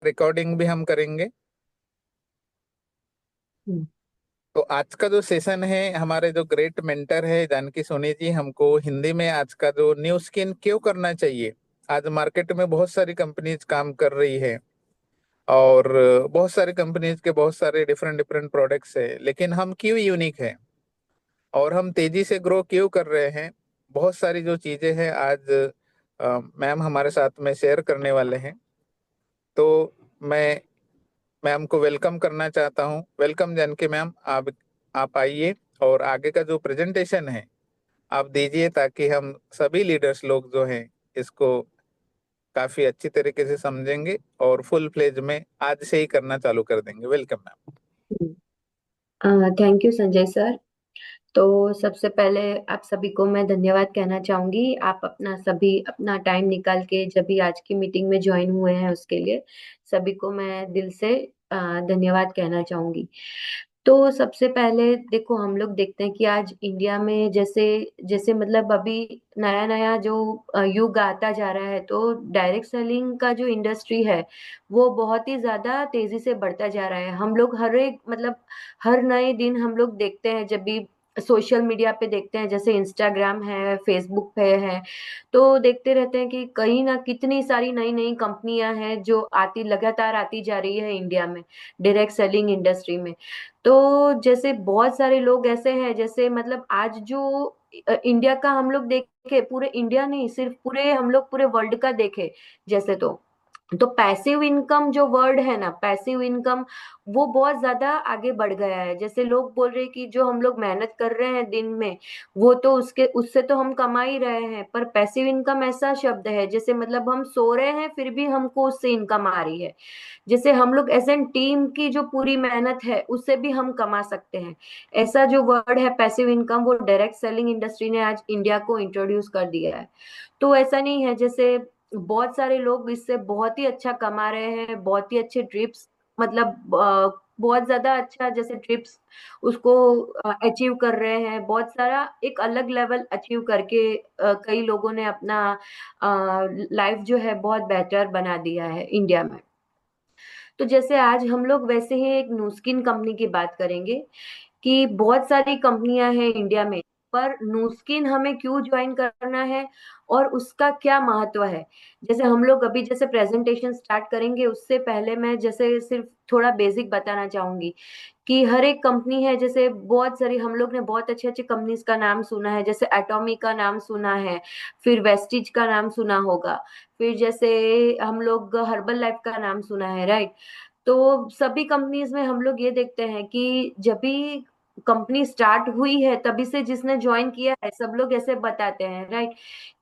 Recording भी हम करेंगे। हम्म। तो आज का जो सेशन है, हमारे जो ग्रेट मेंटर है जानकी सोनी जी, हमको हिंदी में आज का जो न्यू स्किन क्यों करना चाहिए। आज मार्केट में बहुत सारी कंपनीज काम कर रही है, और बहुत सारी कंपनीज के बहुत सारे डिफरेंट डिफरेंट प्रोडक्ट्स है, लेकिन हम क्यों यूनिक है और हम तेजी से ग्रो क्यों कर रहे हैं। बहुत सारी जो चीजें हैं आज मैम हमारे साथ में शेयर करने वाले हैं। तो मैं मैम को वेलकम करना चाहता हूँ। वेलकम जानकी मैम, आप आइए और आगे का जो प्रेजेंटेशन है आप दीजिए, ताकि हम सभी लीडर्स लोग जो हैं इसको काफी अच्छी तरीके से समझेंगे और फुल फ्लेज में आज से ही करना चालू कर देंगे। Welcome ma'am. Thank you Sanjay sir. तो सबसे पहले आप सभी को मैं धन्यवाद कहना चाहूंगी। आप अपना टाइम निकाल के जब भी आज की मीटिंग में ज्वाइन हुए हैं उसके लिए सभी को मैं दिल से धन्यवाद कहना चाहूंगी। तो सबसे पहले देखो, हम लोग देखते हैं कि आज इंडिया में जैसे जैसे मतलब अभी नया नया जो युग आता जा रहा है, तो डायरेक्ट सेलिंग का जो इंडस्ट्री है वो बहुत ही ज्यादा तेजी से बढ़ता जा रहा है। हम लोग हर एक मतलब हर नए दिन हम लोग देखते हैं, जब भी सोशल मीडिया पे देखते हैं, जैसे इंस्टाग्राम है, फेसबुक पे है, तो देखते रहते हैं कि कहीं ना कितनी सारी नई नई कंपनियां हैं जो लगातार आती जा रही है इंडिया में डायरेक्ट सेलिंग इंडस्ट्री में। तो जैसे बहुत सारे लोग ऐसे हैं, जैसे मतलब आज जो इंडिया का हम लोग देखे, पूरे इंडिया नहीं, सिर्फ पूरे हम लोग पूरे वर्ल्ड का देखे जैसे, तो पैसिव इनकम जो वर्ड है ना, पैसिव इनकम वो बहुत ज्यादा आगे बढ़ गया है। जैसे लोग बोल रहे हैं कि जो हम लोग मेहनत कर रहे हैं दिन में, वो तो उसके उससे तो हम कमा ही रहे हैं, पर पैसिव इनकम ऐसा शब्द है जैसे मतलब हम सो रहे हैं फिर भी हमको उससे इनकम आ रही है। जैसे हम लोग एज एन टीम की जो पूरी मेहनत है उससे भी हम कमा सकते हैं। ऐसा जो वर्ड है पैसिव इनकम, वो डायरेक्ट सेलिंग इंडस्ट्री ने आज इंडिया को इंट्रोड्यूस कर दिया है। तो ऐसा नहीं है, जैसे बहुत सारे लोग इससे बहुत ही अच्छा कमा रहे हैं, बहुत ही अच्छे ट्रिप्स मतलब बहुत ज्यादा अच्छा जैसे ट्रिप्स उसको अचीव कर रहे हैं, बहुत सारा एक अलग लेवल अचीव करके कई लोगों ने अपना लाइफ जो है बहुत बेहतर बना दिया है इंडिया में। तो जैसे आज हम लोग वैसे ही एक नूस्किन कंपनी की बात करेंगे कि बहुत सारी कंपनियां हैं इंडिया में, पर नूस्किन हमें क्यों ज्वाइन करना है और उसका क्या महत्व है। जैसे हम लोग अभी जैसे प्रेजेंटेशन स्टार्ट करेंगे, उससे पहले मैं जैसे सिर्फ थोड़ा बेसिक बताना चाहूंगी कि हर एक कंपनी है, जैसे बहुत सारी हम लोग ने बहुत अच्छे अच्छे कंपनीज का नाम सुना है, जैसे एटॉमी का नाम सुना है, फिर वेस्टिज का नाम सुना होगा, फिर जैसे हम लोग हर्बल लाइफ का नाम सुना है, राइट। तो सभी कंपनीज में हम लोग ये देखते हैं कि जब भी कंपनी स्टार्ट हुई है तभी से जिसने ज्वाइन किया है, सब लोग ऐसे बताते हैं, राइट,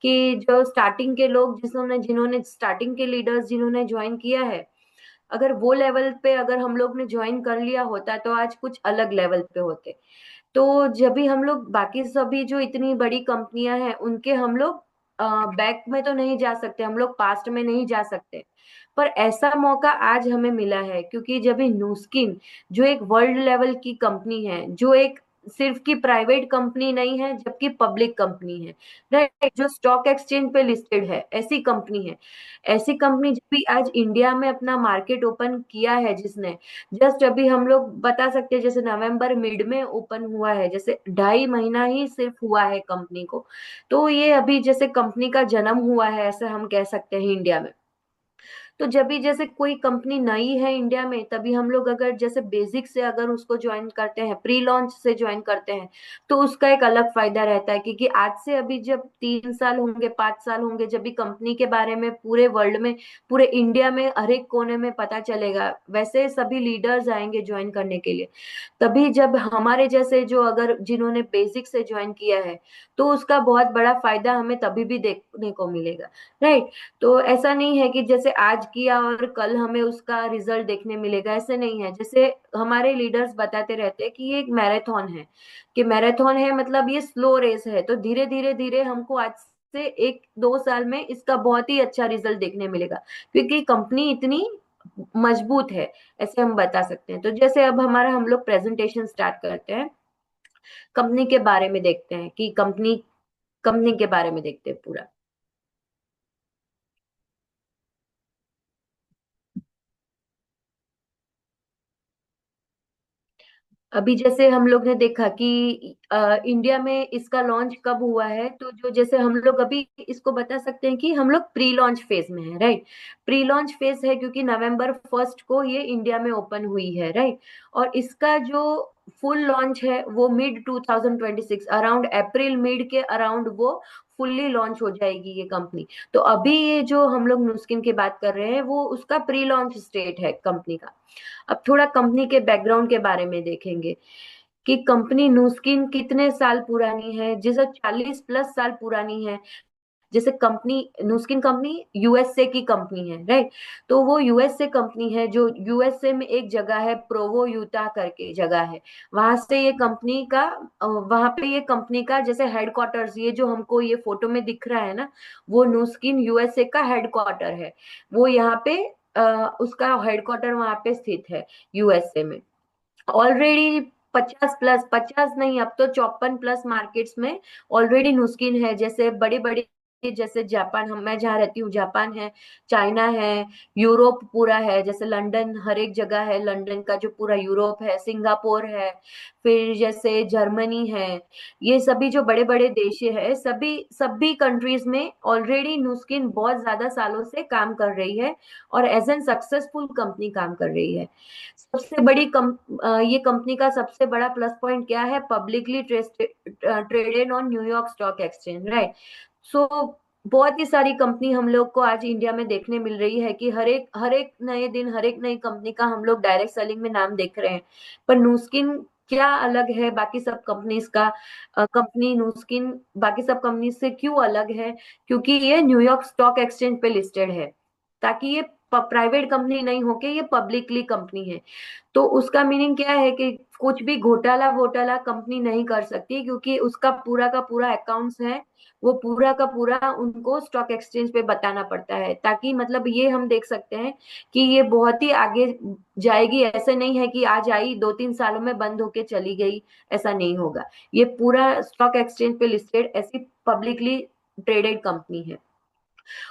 कि जो स्टार्टिंग के लोग जिन्होंने जिन्होंने स्टार्टिंग के लीडर्स जिन्होंने ज्वाइन किया है, अगर वो लेवल पे अगर हम लोग ने ज्वाइन कर लिया होता तो आज कुछ अलग लेवल पे होते। तो जब भी हम लोग बाकी सभी जो इतनी बड़ी कंपनियां हैं उनके हम लोग बैक में तो नहीं जा सकते, हम लोग पास्ट में नहीं जा सकते, पर ऐसा मौका आज हमें मिला है क्योंकि जब भी न्यूस्किन जो एक वर्ल्ड लेवल की कंपनी है, जो एक सिर्फ की प्राइवेट कंपनी नहीं है जबकि पब्लिक कंपनी है, राइट, जो स्टॉक एक्सचेंज पे लिस्टेड है, ऐसी कंपनी है। ऐसी कंपनी जब भी आज इंडिया में अपना मार्केट ओपन किया है जिसने, जस्ट अभी हम लोग बता सकते हैं जैसे नवंबर मिड में ओपन हुआ है, जैसे 2.5 महीना ही सिर्फ हुआ है कंपनी को। तो ये अभी जैसे कंपनी का जन्म हुआ है ऐसा हम कह सकते हैं इंडिया में। तो जब भी जैसे कोई कंपनी नई है इंडिया में, तभी हम लोग अगर जैसे बेसिक से अगर उसको ज्वाइन करते हैं, प्री लॉन्च से ज्वाइन करते हैं, तो उसका एक अलग फायदा रहता है, क्योंकि आज से अभी जब 3 साल होंगे, 5 साल होंगे, जब भी कंपनी के बारे में पूरे वर्ल्ड में, पूरे इंडिया में हर एक कोने में पता चलेगा, वैसे सभी लीडर्स आएंगे ज्वाइन करने के लिए। तभी जब हमारे जैसे जो अगर जिन्होंने बेसिक से ज्वाइन किया है, तो उसका बहुत बड़ा फायदा हमें तभी भी देखने को मिलेगा, राइट। तो ऐसा नहीं है कि जैसे आज किया और कल हमें उसका रिजल्ट देखने मिलेगा, ऐसे नहीं है। जैसे हमारे लीडर्स बताते रहते हैं कि ये एक मैराथन है, कि मैराथन है मतलब ये स्लो रेस है, तो धीरे धीरे धीरे हमको आज से 1-2 साल में इसका बहुत ही अच्छा रिजल्ट देखने मिलेगा, क्योंकि कंपनी इतनी मजबूत है, ऐसे हम बता सकते हैं। तो जैसे अब हमारा हम लोग प्रेजेंटेशन स्टार्ट करते हैं, कंपनी के बारे में देखते हैं कि कंपनी कंपनी के बारे में देखते हैं पूरा। अभी जैसे हम लोग ने देखा कि इंडिया में इसका लॉन्च कब हुआ है, तो जो जैसे हम लोग अभी इसको बता सकते हैं कि हम लोग प्री लॉन्च फेज में है, राइट। प्री लॉन्च फेज है क्योंकि नवंबर 1 को ये इंडिया में ओपन हुई है, राइट। और इसका जो फुल लॉन्च है वो मिड 2026, अराउंड अप्रैल मिड के अराउंड वो फुल्ली लॉन्च हो जाएगी ये कंपनी। तो अभी ये जो हम लोग नुस्किन की बात कर रहे हैं वो उसका प्री लॉन्च स्टेट है कंपनी का। अब थोड़ा कंपनी के बैकग्राउंड के बारे में देखेंगे कि कंपनी नूस्किन कितने साल पुरानी है, जैसे 40+ साल पुरानी है। जैसे कंपनी नूस्किन कंपनी यूएसए की कंपनी है, राइट। तो वो यूएसए कंपनी है, जो यूएसए में एक जगह है प्रोवो यूटा करके जगह है। वहां से ये कंपनी का वहां पे ये कंपनी का जैसे हेडक्वार्टर्स, ये जो हमको ये फोटो में दिख रहा है ना, वो नूस्किन यूएसए का हेडक्वार्टर है। वो यहाँ पे उसका हेडक्वार्टर वहां पे स्थित है यूएसए में। ऑलरेडी 50+, 50 नहीं, अब तो 54+ मार्केट्स में ऑलरेडी नुस्किन है। जैसे बड़ी बड़ी, जैसे जापान, हम मैं जहाँ रहती हूँ जापान है, चाइना है, यूरोप पूरा है, जैसे लंदन, हर एक जगह है लंदन का जो पूरा यूरोप है, सिंगापुर है, फिर जैसे जर्मनी है। ये सभी जो बड़े बड़े देश है, सभी सभी कंट्रीज में ऑलरेडी नुस्किन बहुत ज्यादा सालों से काम कर रही है और एज एन सक्सेसफुल कंपनी काम कर रही है। सबसे बड़ी ये कंपनी का सबसे बड़ा प्लस पॉइंट क्या है? Publicly traded on New York stock exchange, right. So बहुत ही सारी कंपनी हम लोग को आज इंडिया में देखने मिल रही है कि हर एक नए दिन हर एक नई कंपनी का हम लोग डायरेक्ट सेलिंग में नाम देख रहे हैं। पर नूस्किन क्या अलग है बाकी सब कंपनीज का? कंपनी नूस्किन बाकी सब कंपनी से क्यों अलग है? क्योंकि ये न्यूयॉर्क स्टॉक एक्सचेंज पे लिस्टेड है, ताकि ये प्राइवेट कंपनी नहीं होके ये पब्लिकली कंपनी है। तो उसका मीनिंग क्या है कि कुछ भी घोटाला वोटाला कंपनी नहीं कर सकती, क्योंकि उसका पूरा का पूरा अकाउंट्स है, वो पूरा का पूरा उनको स्टॉक एक्सचेंज पे बताना पड़ता है, ताकि मतलब ये हम देख सकते हैं कि ये बहुत ही आगे जाएगी। ऐसे नहीं है कि आज आई 2-3 सालों में बंद होके चली गई, ऐसा नहीं होगा। ये पूरा स्टॉक एक्सचेंज पे लिस्टेड ऐसी पब्लिकली ट्रेडेड कंपनी है।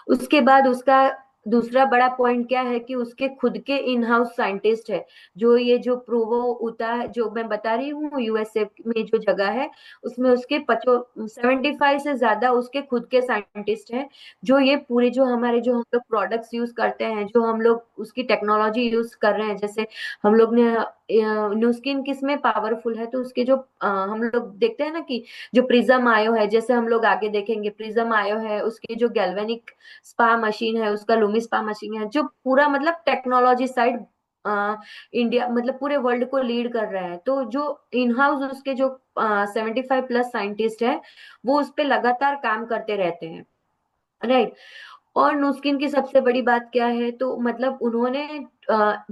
उसके बाद उसका दूसरा बड़ा पॉइंट क्या है कि उसके खुद के इन हाउस साइंटिस्ट है। जो ये जो प्रोवो उता है, जो मैं बता रही हूँ यूएसए में जो जगह है, उसमें उसके 75 से ज्यादा उसके खुद के साइंटिस्ट हैं। जो ये पूरे जो हमारे जो हम लोग प्रोडक्ट्स यूज करते हैं, जो हम लोग उसकी टेक्नोलॉजी यूज कर रहे हैं, जैसे हम लोग ने न्यू स्किन किस में पावरफुल है, तो उसके जो हम लोग देखते हैं ना कि जो प्रिज्म आयो है, जैसे हम लोग आगे देखेंगे, प्रिज्म आयो है, उसके जो गैल्वेनिक स्पा मशीन है, उसका लूमी स्पा मशीन है, जो पूरा मतलब टेक्नोलॉजी साइड इंडिया मतलब पूरे वर्ल्ड को लीड कर रहा है। तो जो इन हाउस उसके जो 75+ साइंटिस्ट है, वो उस पे लगातार काम करते रहते हैं, राइट। और नुस्किन की सबसे बड़ी बात क्या है, तो मतलब उन्होंने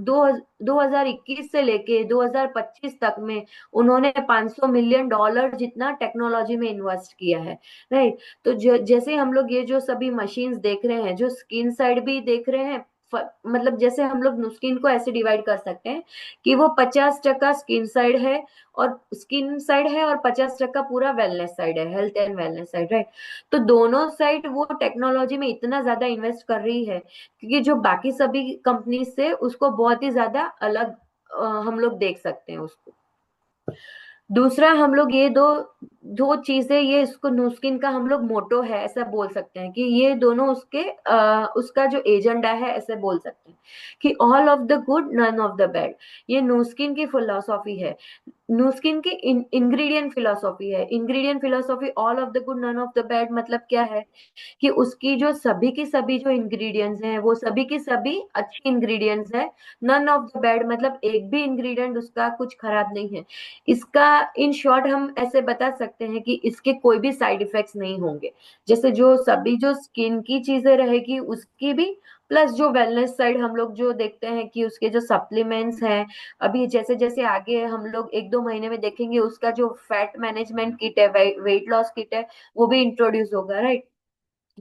दो 2021 से लेके 2025 तक में उन्होंने $500 मिलियन जितना टेक्नोलॉजी में इन्वेस्ट किया है, राइट। तो जैसे हम लोग ये जो सभी मशीन्स देख रहे हैं, जो स्किन साइड भी देख रहे हैं, मतलब जैसे हम लोग स्किन को ऐसे डिवाइड कर सकते हैं कि वो 50% स्किन साइड है, और स्किन साइड है, और 50% पूरा वेलनेस साइड है, health and wellness side, right. तो दोनों साइड वो टेक्नोलॉजी में इतना ज्यादा इन्वेस्ट कर रही है, क्योंकि जो बाकी सभी कंपनी से उसको बहुत ही ज्यादा अलग हम लोग देख सकते हैं उसको। दूसरा, हम लोग ये दो दो चीजें, ये इसको नुस्किन का हम लोग मोटो है ऐसा बोल सकते हैं, कि ये दोनों उसका जो एजेंडा है ऐसे बोल सकते हैं कि all of the good none of the bad. ये नुस्किन की फिलोसॉफी है। नुस्किन की इंग्रेडिएंट फिलोसॉफी है। Ingredient philosophy all of the good none of the bad मतलब क्या है कि उसकी जो सभी की सभी जो इंग्रेडिएंट्स हैं, वो सभी की सभी अच्छी इंग्रेडिएंट्स है। नन ऑफ द बैड मतलब एक भी इंग्रेडिएंट उसका कुछ खराब नहीं है। इसका इन शॉर्ट हम ऐसे बता सकते हैं कि इसके कोई भी साइड इफेक्ट्स नहीं होंगे। जैसे जो सभी जो स्किन की चीजें रहेगी उसकी भी, प्लस जो वेलनेस साइड हम लोग जो देखते हैं कि उसके जो सप्लीमेंट्स हैं, अभी जैसे जैसे आगे हम लोग 1-2 महीने में देखेंगे, उसका जो फैट मैनेजमेंट किट है, वेट लॉस किट है, वो भी इंट्रोड्यूस होगा, राइट।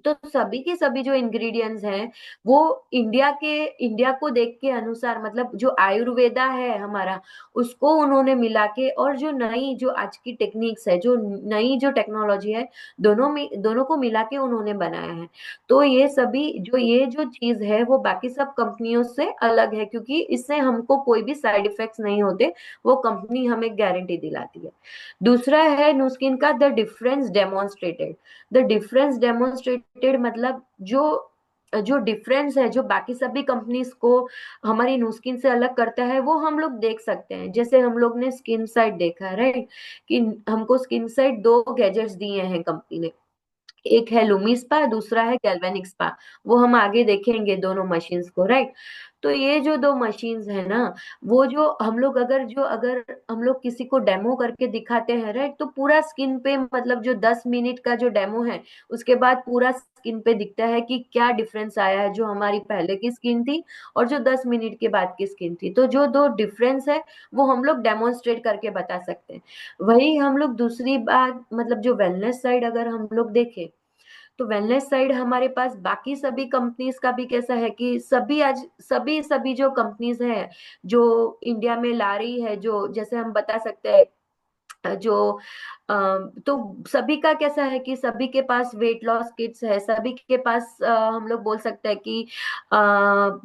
तो सभी के सभी जो इंग्रेडिएंट्स हैं वो इंडिया को देख के अनुसार, मतलब जो आयुर्वेदा है हमारा, उसको उन्होंने मिला के, और जो नई जो आज की टेक्निक्स है, जो नई जो टेक्नोलॉजी है, दोनों को मिला के उन्होंने बनाया है। तो ये जो चीज है वो बाकी सब कंपनियों से अलग है, क्योंकि इससे हमको कोई भी साइड इफेक्ट्स नहीं होते, वो कंपनी हमें गारंटी दिलाती है। दूसरा है नुस्किन का द डिफरेंस डेमोन्स्ट्रेटेड, मतलब जो जो डिफरेंस है, जो बाकी सभी कंपनीज को हमारी नुस्किन से अलग करता है, वो हम लोग देख सकते हैं। जैसे हम लोग ने स्किन साइड देखा है, राइट, कि हमको स्किन साइड दो गैजेट्स दिए हैं कंपनी ने। एक है लूमी स्पा, दूसरा है गैल्वेनिक स्पा। वो हम आगे देखेंगे दोनों मशीन्स को, राइट। तो ये जो दो मशीन्स है ना, वो जो हम लोग अगर हम लोग किसी को डेमो करके दिखाते हैं, राइट, तो पूरा स्किन पे, मतलब जो 10 मिनट का जो डेमो है, उसके बाद पूरा स्किन पे दिखता है कि क्या डिफरेंस आया है, जो हमारी पहले की स्किन थी और जो 10 मिनट के बाद की स्किन थी। तो जो दो डिफरेंस है वो हम लोग डेमोन्स्ट्रेट करके बता सकते हैं। वही हम लोग दूसरी बात, मतलब जो वेलनेस साइड अगर हम लोग देखें, तो वेलनेस साइड हमारे पास बाकी सभी कंपनीज का भी कैसा है कि सभी सभी जो कंपनीज है जो इंडिया में ला रही है, जो जैसे हम बता सकते हैं, जो तो सभी का कैसा है कि सभी के पास वेट लॉस किट्स है, सभी के पास हम लोग बोल सकते हैं कि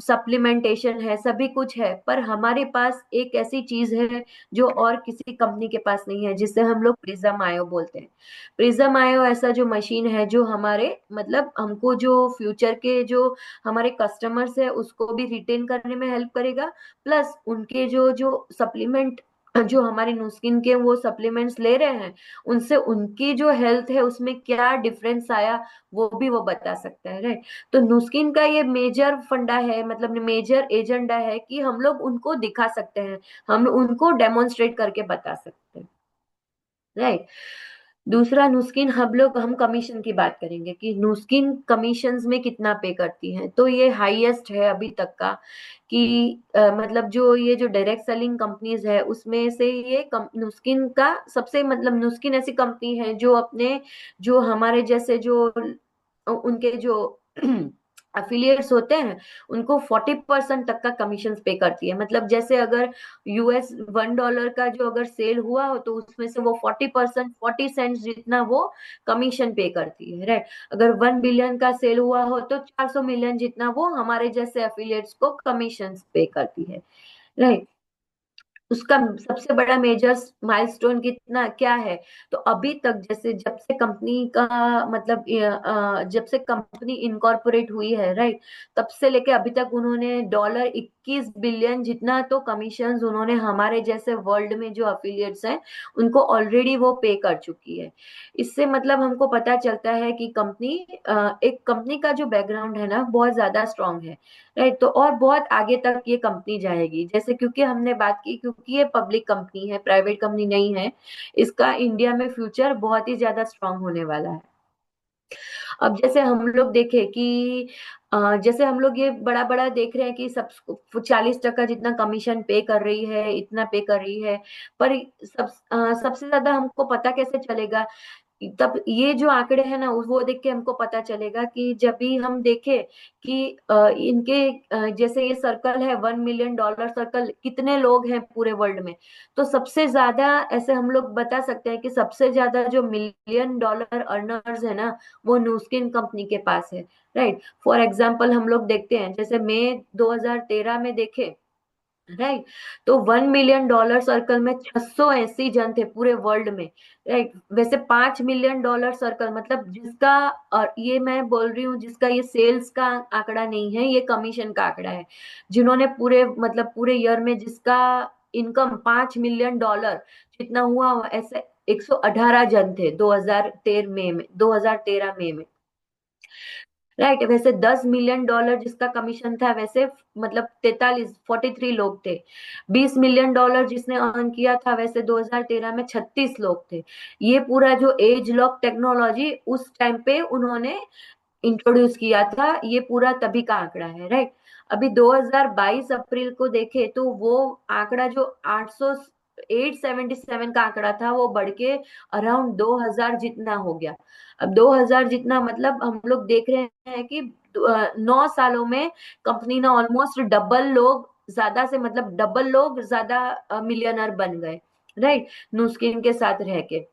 सप्लीमेंटेशन है, सभी कुछ है। पर हमारे पास एक ऐसी चीज है जो और किसी कंपनी के पास नहीं है, जिसे हम लोग प्रिज्म आयो बोलते हैं। प्रिज्म आयो ऐसा जो मशीन है जो हमारे, मतलब हमको जो फ्यूचर के जो हमारे कस्टमर्स है उसको भी रिटेन करने में हेल्प करेगा, प्लस उनके जो जो सप्लीमेंट, जो हमारी नुस्किन के वो सप्लीमेंट्स ले रहे हैं, उनसे उनकी जो हेल्थ है उसमें क्या डिफरेंस आया, वो भी वो बता सकता है, राइट। तो नुस्किन का ये मेजर फंडा है, मतलब मेजर एजेंडा है कि हम लोग उनको दिखा सकते हैं, हम उनको डेमोन्स्ट्रेट करके बता सकते हैं, राइट। दूसरा, नुस्किन हम कमीशन की बात करेंगे कि नुस्किन कमीशंस में कितना पे करती है। तो ये हाईएस्ट है अभी तक का, कि मतलब जो ये जो डायरेक्ट सेलिंग कंपनीज है उसमें से ये नुस्किन का सबसे, मतलब नुस्किन ऐसी कंपनी है जो अपने, जो हमारे जैसे जो उनके जो अफिलिएट्स होते हैं, उनको 40% तक का कमीशन पे करती है। मतलब जैसे अगर यूएस $1 का जो अगर सेल हुआ हो, तो उसमें से वो 40%, 40 सेंट्स जितना वो कमीशन पे करती है, राइट। अगर 1 बिलियन का सेल हुआ हो तो 400 मिलियन जितना वो हमारे जैसे एफिलिएट्स को कमीशन पे करती है, राइट। उसका सबसे बड़ा मेजर माइलस्टोन कितना क्या है, तो अभी तक जैसे जब से कंपनी का, मतलब जब से कंपनी इनकॉर्पोरेट हुई है, राइट, तब से लेके अभी तक उन्होंने $21 बिलियन जितना तो कमीशंस उन्होंने हमारे जैसे वर्ल्ड में जो अफिलिएट्स हैं उनको ऑलरेडी वो पे कर चुकी है। इससे मतलब हमको पता चलता है कि एक कंपनी का जो बैकग्राउंड है ना बहुत ज्यादा स्ट्रांग है, राइट। तो और बहुत आगे तक ये कंपनी जाएगी, जैसे क्योंकि हमने बात की, क्योंकि ये पब्लिक कंपनी है, प्राइवेट कंपनी नहीं है, इसका इंडिया में फ्यूचर बहुत ही ज्यादा स्ट्रांग होने वाला है। अब जैसे हम लोग देखें कि जैसे हम लोग ये बड़ा बड़ा देख रहे हैं कि सब 40% जितना कमीशन पे कर रही है, इतना पे कर रही है, पर सबसे ज्यादा हमको पता कैसे चलेगा, तब ये जो आंकड़े हैं ना वो देख के हमको पता चलेगा कि जब भी हम देखें कि इनके जैसे ये सर्कल है, $1 मिलियन सर्कल, कितने लोग हैं पूरे वर्ल्ड में। तो सबसे ज्यादा ऐसे हम लोग बता सकते हैं कि सबसे ज्यादा जो $1 मिलियन अर्नर्स है ना, वो न्यूस्किन कंपनी के पास है, राइट। फॉर एग्जाम्पल हम लोग देखते हैं, जैसे मई 2013 में देखे, राइट, तो $1 मिलियन सर्कल में 680 जन थे पूरे वर्ल्ड में, राइट। वैसे $5 मिलियन सर्कल, मतलब जिसका, और ये मैं बोल रही हूँ जिसका ये सेल्स का आंकड़ा नहीं है, ये कमीशन का आंकड़ा है, जिन्होंने पूरे, मतलब पूरे ईयर में जिसका इनकम $5 मिलियन जितना हुआ, ऐसे 118 जन थे 2013 में, राइट। वैसे $10 मिलियन जिसका कमीशन था, वैसे मतलब 43 लोग थे। $20 मिलियन जिसने अर्न किया था, वैसे 2013 में 36 लोग थे। ये पूरा जो एज लॉक टेक्नोलॉजी उस टाइम पे उन्होंने इंट्रोड्यूस किया था, ये पूरा तभी का आंकड़ा है, राइट। अभी 2022 अप्रैल को देखे तो वो आंकड़ा जो 800 877 का आंकड़ा था, वो बढ़ के अराउंड 2000 जितना हो गया। अब 2000 जितना मतलब हम लोग देख रहे हैं कि 9 सालों में कंपनी ने ऑलमोस्ट डबल लोग ज्यादा से मतलब डबल लोग ज्यादा मिलियनर बन गए, राइट, नुस्किन के साथ रह के।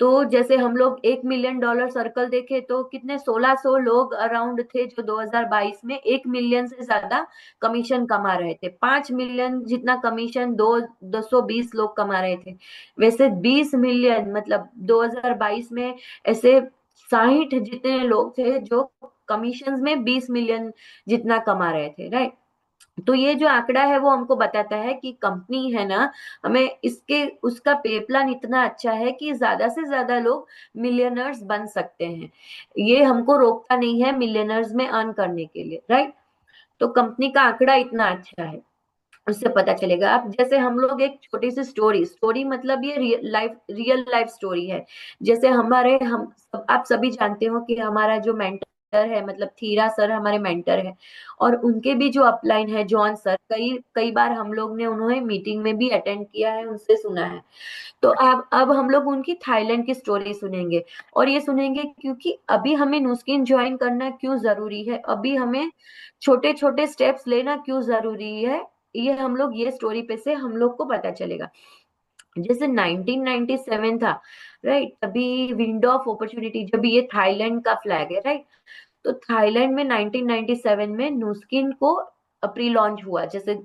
तो जैसे हम लोग $1 मिलियन सर्कल देखे तो कितने 1600 लोग अराउंड थे जो 2022 में 1 मिलियन से ज्यादा कमीशन कमा रहे थे। 5 मिलियन जितना कमीशन 220 लोग कमा रहे थे। वैसे 20 मिलियन मतलब 2022 में ऐसे 60 जितने लोग थे जो कमीशंस में 20 मिलियन जितना कमा रहे थे, राइट। तो ये जो आंकड़ा है वो हमको बताता है कि कंपनी है ना, हमें इसके उसका पे प्लान इतना अच्छा है कि ज्यादा से ज्यादा लोग मिलियनर्स बन सकते हैं। ये हमको रोकता नहीं है मिलियनर्स में अर्न करने के लिए, राइट। तो कंपनी का आंकड़ा इतना अच्छा है, उससे पता चलेगा। अब जैसे हम लोग एक छोटी सी स्टोरी स्टोरी मतलब ये रियल लाइफ स्टोरी है। जैसे हमारे हम आप सभी जानते हो कि हमारा जो मेंटर है मतलब थीरा सर हमारे मेंटर है, और उनके भी जो अपलाइन है जॉन सर, कई कई बार हम लोग ने उन्हें मीटिंग में भी अटेंड किया है, उनसे सुना है। तो अब हम लोग उनकी थाईलैंड की स्टोरी सुनेंगे। और ये सुनेंगे क्योंकि अभी हमें नुस्किन ज्वाइन करना क्यों जरूरी है, अभी हमें छोटे छोटे स्टेप्स लेना क्यों जरूरी है, ये हम लोग ये स्टोरी पे से हम लोग को पता चलेगा। जैसे 1997 था, राइट, तभी विंडो ऑफ अपॉर्चुनिटी, जब ये थाईलैंड का फ्लैग है, राइट। तो थाईलैंड में 1997 में नुस्किन को प्री लॉन्च हुआ, जैसे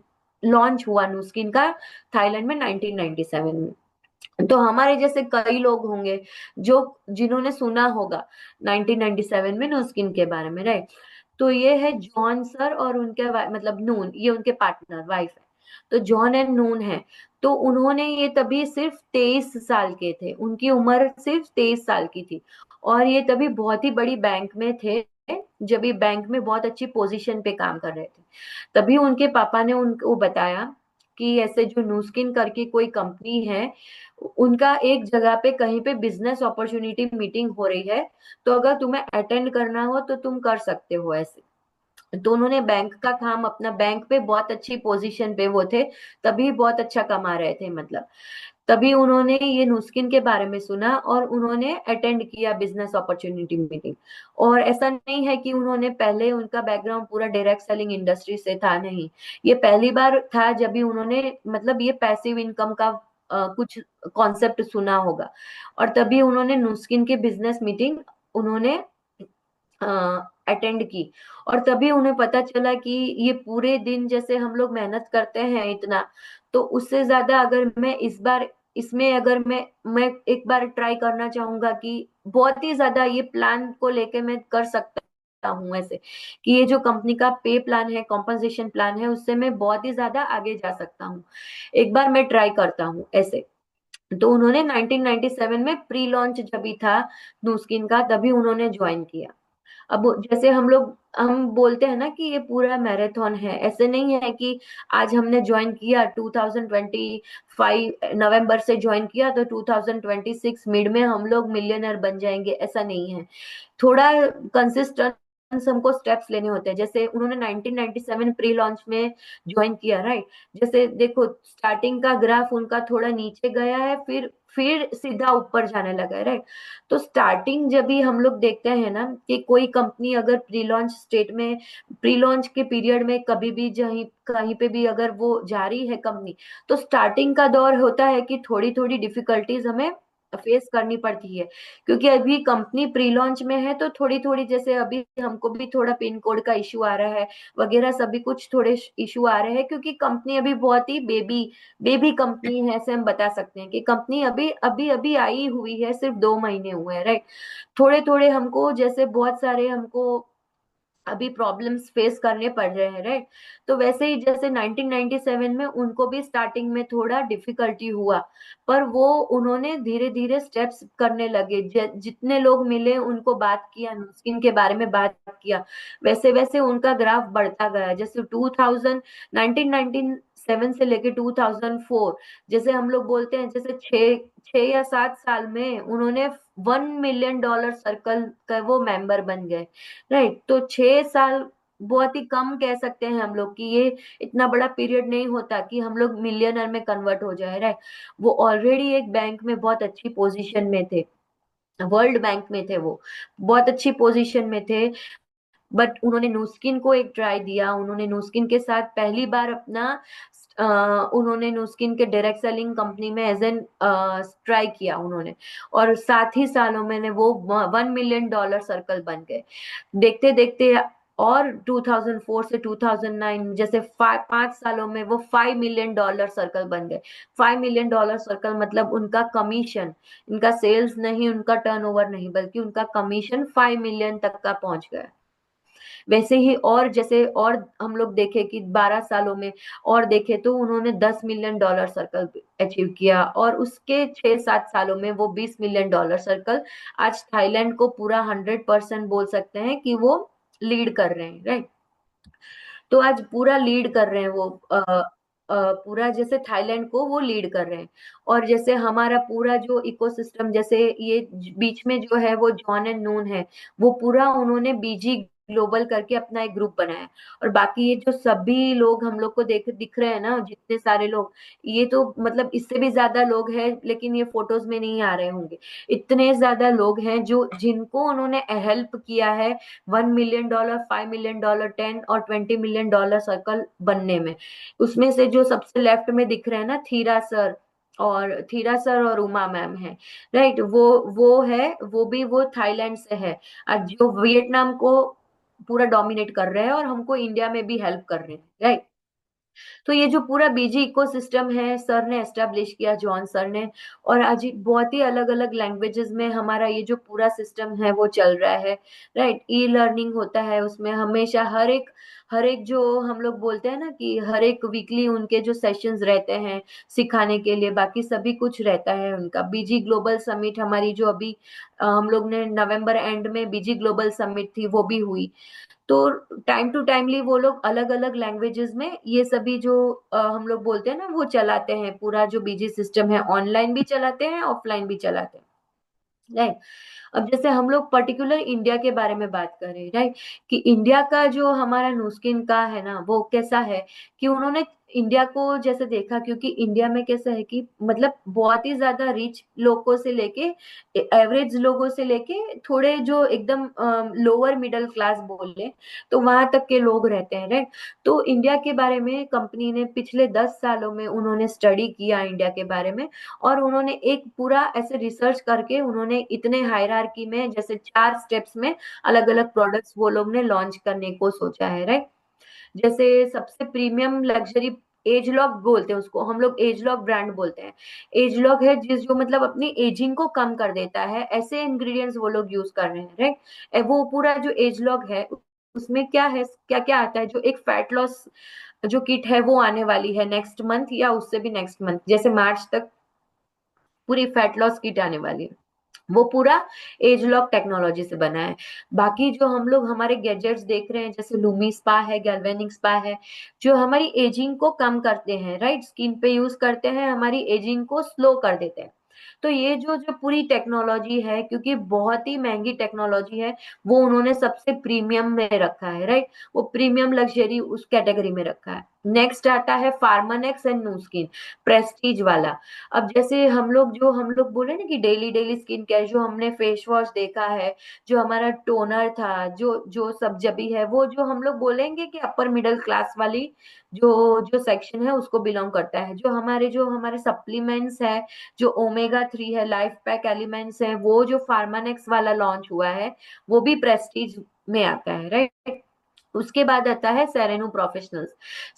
लॉन्च हुआ नुस्किन का थाईलैंड में 1997 में। तो हमारे जैसे कई लोग होंगे जो जिन्होंने सुना होगा 1997 में नुस्किन के बारे में, राइट। तो ये है जॉन सर और उनके मतलब नून, ये उनके पार्टनर वाइफ है। तो जॉन एंड नून है। तो उन्होंने ये तभी सिर्फ 23 साल के थे, उनकी उम्र सिर्फ 23 साल की थी। और ये तभी बहुत ही बड़ी बैंक में थे, जब ये बैंक में बहुत अच्छी पोजीशन पे काम कर रहे थे। तभी उनके पापा ने उनको बताया कि ऐसे जो न्यूस्किन करके कोई कंपनी है, उनका एक जगह पे कहीं पे बिजनेस अपॉर्चुनिटी मीटिंग हो रही है, तो अगर तुम्हें अटेंड करना हो तो तुम कर सकते हो ऐसे। तो उन्होंने बैंक का काम अपना, बैंक पे बहुत अच्छी पोजीशन पे वो थे, तभी बहुत अच्छा कमा रहे थे मतलब। तभी उन्होंने ये नुस्किन के बारे में सुना और उन्होंने अटेंड किया बिजनेस अपॉर्चुनिटी मीटिंग। और ऐसा नहीं है कि उन्होंने पहले, उनका बैकग्राउंड पूरा डायरेक्ट सेलिंग इंडस्ट्री से था, नहीं। ये पहली बार था जब भी उन्होंने मतलब ये पैसिव इनकम का कुछ कॉन्सेप्ट सुना होगा। और तभी उन्होंने नुस्किन की बिजनेस मीटिंग उन्होंने अटेंड की। और तभी उन्हें पता चला कि ये पूरे दिन जैसे हम लोग मेहनत करते हैं इतना, तो उससे ज्यादा अगर मैं इस बार इसमें अगर मैं एक बार ट्राई करना चाहूंगा कि बहुत ही ज्यादा ये प्लान को लेके मैं कर सकता हूँ ऐसे, कि ये जो कंपनी का पे प्लान है, कॉम्पनसेशन प्लान है, उससे मैं बहुत ही ज्यादा आगे जा सकता हूँ। एक बार मैं ट्राई करता हूँ ऐसे। तो उन्होंने 1997 में प्री लॉन्च जब भी था नूस्किन का, तभी उन्होंने ज्वाइन किया। अब जैसे हम बोलते हैं ना कि ये पूरा मैराथन है, ऐसे नहीं है कि आज हमने ज्वाइन किया 2025 नवंबर से ज्वाइन किया तो 2026 मिड में हम लोग मिलियनर बन जाएंगे, ऐसा नहीं है। थोड़ा कंसिस्टेंस हमको स्टेप्स लेने होते हैं। जैसे उन्होंने 1997 प्री लॉन्च में ज्वाइन किया, राइट। जैसे देखो स्टार्टिंग का ग्राफ उनका थोड़ा नीचे गया है, फिर सीधा ऊपर जाने लगा है, राइट। तो स्टार्टिंग जब भी हम लोग देखते हैं ना कि कोई कंपनी अगर प्री लॉन्च स्टेट में, प्री लॉन्च के पीरियड में कभी भी कहीं कहीं पे भी अगर वो जा रही है कंपनी, तो स्टार्टिंग का दौर होता है कि थोड़ी थोड़ी डिफिकल्टीज हमें फेस करनी पड़ती है। क्योंकि अभी कंपनी प्री लॉन्च में है, तो थोड़ी थोड़ी जैसे अभी हमको भी थोड़ा पिन कोड का इशू आ रहा है वगैरह, सभी कुछ थोड़े इशू आ रहे हैं, क्योंकि कंपनी अभी बहुत ही बेबी बेबी कंपनी है, ऐसे हम बता सकते हैं कि कंपनी अभी अभी अभी आई हुई है, सिर्फ 2 महीने हुए हैं, राइट। थोड़े थोड़े हमको जैसे बहुत सारे हमको अभी प्रॉब्लम्स फेस करने पड़ रहे हैं, राइट। तो वैसे ही जैसे 1997 में उनको भी स्टार्टिंग में थोड़ा डिफिकल्टी हुआ, पर वो उन्होंने धीरे धीरे स्टेप्स करने लगे। जितने लोग मिले उनको बात किया, नुस्किन के बारे में बात किया, वैसे वैसे उनका ग्राफ बढ़ता गया। जैसे 1997 से लेके 2004, जैसे हम लोग बोलते हैं जैसे 6 6 या 7 साल में उन्होंने $1 मिलियन सर्कल का वो मेंबर बन गए, राइट। तो 6 साल बहुत ही कम कह सकते हैं हम लोग कि ये इतना बड़ा पीरियड नहीं होता कि हम लोग मिलियनर में कन्वर्ट हो जाए, राइट। वो ऑलरेडी एक बैंक में बहुत अच्छी पोजीशन में थे, वर्ल्ड बैंक में थे, वो बहुत अच्छी पोजीशन में थे। बट उन्होंने नुस्किन को एक ट्राई दिया, उन्होंने नुस्किन के साथ पहली बार अपना उन्होंने नुस्किन के डायरेक्ट सेलिंग कंपनी में एज एन ट्राई किया उन्होंने, और 7 ही सालों में वो $1 मिलियन सर्कल बन गए। देखते देखते और 2004 से 2009 जैसे 5 सालों में वो $5 मिलियन सर्कल बन गए। $5 मिलियन सर्कल मतलब उनका कमीशन, इनका सेल्स नहीं, उनका टर्नओवर नहीं, बल्कि उनका कमीशन 5 मिलियन तक का पहुंच गया। वैसे ही और जैसे और हम लोग देखे कि 12 सालों में और देखे तो उन्होंने $10 मिलियन सर्कल अचीव किया, और उसके 6-7 सालों में वो $20 मिलियन सर्कल। आज थाईलैंड को पूरा 100% बोल सकते हैं कि वो लीड कर रहे हैं, राइट। तो आज पूरा लीड कर रहे हैं वो, पूरा जैसे थाईलैंड को वो लीड कर रहे हैं। और जैसे हमारा पूरा जो इकोसिस्टम, जैसे ये बीच में जो है वो जॉन एंड नून है, वो पूरा उन्होंने बीजी ग्लोबल करके अपना एक ग्रुप बनाया है। और बाकी ये जो सभी लोग हम लोग को दिख रहे हैं ना, जितने सारे लोग, ये तो मतलब इससे भी ज्यादा लोग हैं, लेकिन ये फोटोज में नहीं आ रहे होंगे। इतने ज्यादा लोग हैं जो जिनको उन्होंने हेल्प किया है $1 मिलियन, $5 मिलियन, 10 और $20 मिलियन सर्कल बनने में। उसमें से जो सबसे लेफ्ट में दिख रहे हैं ना, थीरा सर और उमा मैम है, राइट। वो है, वो भी वो थाईलैंड से है। आज जो वियतनाम को पूरा डोमिनेट कर रहे हैं और हमको इंडिया में भी हेल्प कर रहे हैं, राइट। तो ये जो पूरा बीजी इकोसिस्टम है, सर ने एस्टेब्लिश किया, जॉन सर ने। और आज बहुत ही अलग अलग लैंग्वेजेस में हमारा ये जो पूरा सिस्टम है वो चल रहा है, राइट। ई लर्निंग होता है उसमें हमेशा, हर एक जो हम लोग बोलते हैं ना कि हर एक वीकली उनके जो सेशंस रहते हैं सिखाने के लिए, बाकी सभी कुछ रहता है उनका। बीजी ग्लोबल समिट हमारी जो अभी हम लोग ने नवंबर एंड में बीजी ग्लोबल समिट थी वो भी हुई। तो टाइम टू टाइमली वो लोग अलग अलग लैंग्वेजेस में ये सभी जो हम लोग बोलते हैं ना वो चलाते हैं। पूरा जो बीजी सिस्टम है ऑनलाइन भी चलाते हैं, ऑफलाइन भी चलाते हैं, राइट। अब जैसे हम लोग पर्टिकुलर इंडिया के बारे में बात करें, राइट, कि इंडिया का जो हमारा नुस्किन का है ना वो कैसा है, कि उन्होंने इंडिया को जैसे देखा, क्योंकि इंडिया में कैसा है कि मतलब बहुत ही ज्यादा रिच लोगों से लेके एवरेज लोगों से लेके थोड़े जो एकदम लोअर मिडिल क्लास बोल ले तो वहां तक के लोग रहते हैं, राइट। तो इंडिया के बारे में कंपनी ने पिछले 10 सालों में उन्होंने स्टडी किया इंडिया के बारे में। और उन्होंने एक पूरा ऐसे रिसर्च करके उन्होंने इतने हायरार्की में जैसे 4 स्टेप्स में अलग अलग प्रोडक्ट्स वो लोग ने लॉन्च करने को सोचा है, राइट। जैसे सबसे प्रीमियम लग्जरी एज लॉक बोलते हैं उसको, हम लोग एज लॉक ब्रांड बोलते हैं। एज लॉक है जिस जो मतलब अपनी एजिंग को कम कर देता है, ऐसे इंग्रेडिएंट्स वो लोग यूज कर रहे हैं, राइट। वो पूरा जो एज लॉक है उसमें क्या है, क्या क्या आता है, जो एक फैट लॉस जो किट है वो आने वाली है नेक्स्ट मंथ या उससे भी नेक्स्ट मंथ, जैसे मार्च तक पूरी फैट लॉस किट आने वाली है। वो पूरा एज लॉक टेक्नोलॉजी से बना है। बाकी जो हम लोग हमारे गैजेट्स देख रहे हैं जैसे लूमी स्पा है, गैल्वेनिक स्पा है, जो हमारी एजिंग को कम करते हैं, राइट, स्किन पे यूज करते हैं, हमारी एजिंग को स्लो कर देते हैं। तो ये जो जो पूरी टेक्नोलॉजी है, क्योंकि बहुत ही महंगी टेक्नोलॉजी है, वो उन्होंने सबसे प्रीमियम में रखा है, राइट। वो प्रीमियम लग्जरी उस कैटेगरी में रखा है। नेक्स्ट आता है फार्मानेक्स एंड न्यू स्किन, प्रेस्टीज वाला। अब जैसे हम लोग बोले ना कि डेली डेली स्किन केयर, जो हमने फेस वॉश देखा है, जो हमारा टोनर था, जो जो सब जबी है, वो जो हम लोग बोलेंगे कि अपर मिडिल क्लास वाली जो जो सेक्शन है उसको बिलोंग करता है। जो हमारे सप्लीमेंट्स है, जो ओमेगा 3 है, लाइफ पैक एलिमेंट्स है, वो जो फार्मानेक्स वाला लॉन्च हुआ है वो भी प्रेस्टीज में आता है, राइट। उसके बाद आता है सेरेनो प्रोफेशनल्स।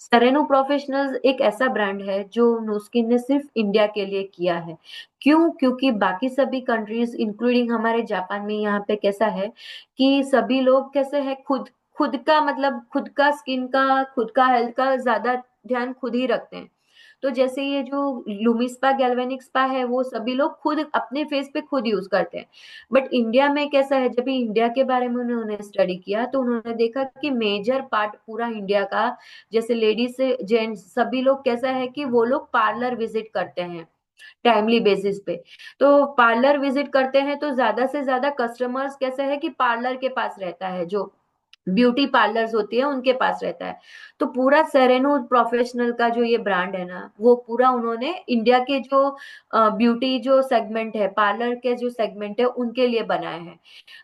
सेरेनो प्रोफेशनल्स एक ऐसा ब्रांड है जो नूस्किन ने सिर्फ इंडिया के लिए किया है। क्यों? क्योंकि बाकी सभी कंट्रीज इंक्लूडिंग हमारे जापान में यहाँ पे कैसा है कि सभी लोग कैसे है, खुद खुद का मतलब खुद का स्किन का, खुद का हेल्थ का ज्यादा ध्यान खुद ही रखते हैं। तो जैसे ये जो लूमिस्पा गैल्वेनिक स्पा है वो सभी लोग खुद अपने फेस पे खुद यूज करते हैं। बट इंडिया में कैसा है, जब भी इंडिया के बारे में उन्होंने स्टडी किया तो उन्होंने देखा कि मेजर पार्ट पूरा इंडिया का, जैसे लेडीज से जेंट्स सभी लोग कैसा है कि वो लोग पार्लर विजिट करते हैं टाइमली बेसिस पे। तो पार्लर विजिट करते हैं तो ज्यादा से ज्यादा कस्टमर्स कैसे है कि पार्लर के पास रहता है, जो ब्यूटी पार्लर्स होती है उनके पास रहता है। तो पूरा सेरेनो प्रोफेशनल का जो ये ब्रांड है ना, वो पूरा उन्होंने इंडिया के जो ब्यूटी जो सेगमेंट है, पार्लर के जो सेगमेंट है, उनके लिए बनाया है।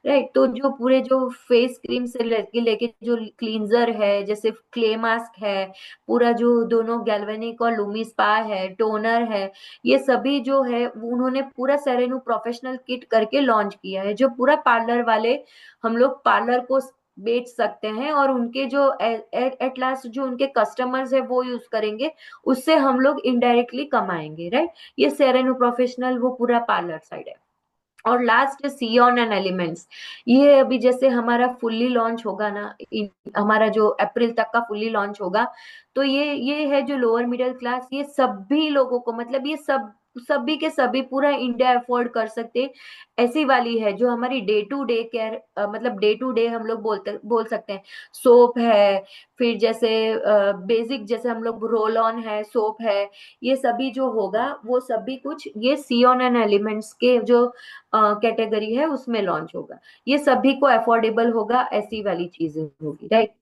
राइट। तो जो पूरे जो फेस क्रीम से लेके जो क्लींजर है, जैसे क्ले मास्क है, पूरा जो दोनों गैल्वेनिक और लूमी स्पा है, टोनर है, ये सभी जो है वो उन्होंने पूरा सेरेनो प्रोफेशनल किट करके लॉन्च किया है, जो पूरा पार्लर वाले हम लोग पार्लर को बेच सकते हैं, और उनके जो एट लास्ट जो उनके कस्टमर्स है वो यूज करेंगे, उससे हम लोग इनडायरेक्टली कमाएंगे। राइट। ये सेरेनो प्रोफेशनल वो पूरा पार्लर साइड है। और लास्ट सियोन एंड एलिमेंट्स, ये अभी जैसे हमारा फुल्ली लॉन्च होगा ना, हमारा जो अप्रैल तक का फुल्ली लॉन्च होगा, तो ये है जो लोअर मिडिल क्लास, ये सभी लोगों को, मतलब ये सब सभी के सभी पूरा इंडिया अफोर्ड कर सकते, ऐसी वाली है जो हमारी डे टू डे केयर, मतलब डे टू डे हम लोग बोल सकते हैं। सोप है, फिर जैसे बेसिक जैसे हम लोग रोल ऑन है, सोप है, ये सभी जो होगा वो सभी कुछ ये सियोन एंड एलिमेंट्स के जो कैटेगरी है उसमें लॉन्च होगा। ये सभी को अफोर्डेबल होगा, ऐसी वाली चीजें होगी। राइट।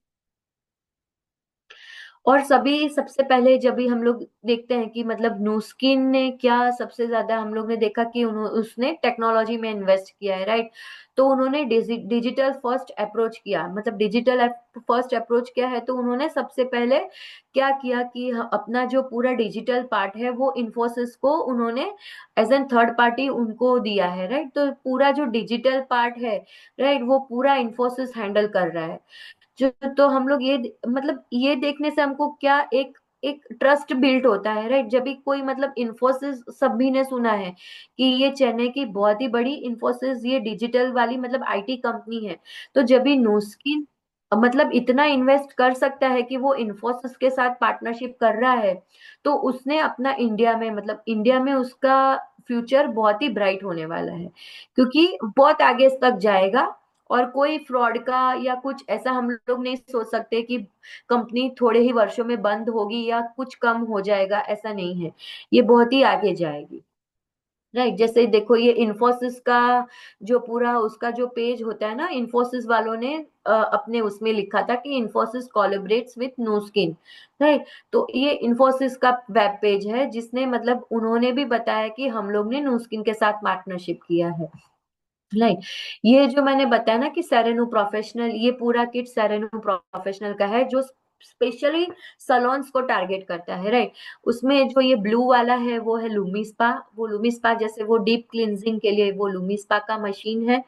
और सभी सबसे पहले जब भी हम लोग देखते हैं कि मतलब न्यूस्किन ने क्या सबसे ज्यादा हम लोग ने देखा कि उसने टेक्नोलॉजी में इन्वेस्ट किया है। राइट। तो उन्होंने डिजिटल फर्स्ट अप्रोच किया, मतलब डिजिटल फर्स्ट अप्रोच क्या है, तो उन्होंने सबसे पहले क्या किया कि अपना जो पूरा डिजिटल पार्ट है वो इन्फोसिस को उन्होंने एज एन थर्ड पार्टी उनको दिया है। राइट। तो पूरा जो डिजिटल पार्ट है, राइट, वो पूरा इन्फोसिस हैंडल कर रहा है। जो तो हम लोग ये मतलब ये देखने से हमको क्या एक एक ट्रस्ट बिल्ड होता है। राइट। जब भी कोई मतलब इन्फोसिस, सभी ने सुना है कि ये चेन्नई की बहुत ही बड़ी इन्फोसिस ये डिजिटल वाली मतलब आईटी कंपनी है, तो जब भी नोस्किन मतलब इतना इन्वेस्ट कर सकता है कि वो इन्फोसिस के साथ पार्टनरशिप कर रहा है, तो उसने अपना इंडिया में मतलब इंडिया में उसका फ्यूचर बहुत ही ब्राइट होने वाला है, क्योंकि बहुत आगे तक जाएगा। और कोई फ्रॉड का या कुछ ऐसा हम लोग नहीं सोच सकते कि कंपनी थोड़े ही वर्षों में बंद होगी या कुछ कम हो जाएगा, ऐसा नहीं है। ये बहुत ही आगे जाएगी। राइट। जैसे देखो ये इन्फोसिस का जो पूरा उसका जो पेज होता है ना, इन्फोसिस वालों ने अपने उसमें लिखा था कि इन्फोसिस कोलैबोरेट्स विथ नोस्किन। राइट। तो ये इन्फोसिस का वेब पेज है, जिसने मतलब उन्होंने भी बताया कि हम लोग ने नोस्किन के साथ पार्टनरशिप किया है। राइट। ये जो मैंने बताया ना कि सेरेनो प्रोफेशनल, ये पूरा किट सेरेनो प्रोफेशनल का है, जो स्पेशली सलोन्स को टारगेट करता है। राइट। उसमें जो ये ब्लू वाला है वो है लूमी स्पा, वो लूमी स्पा जैसे वो डीप क्लींजिंग के लिए वो लूमी स्पा का मशीन है।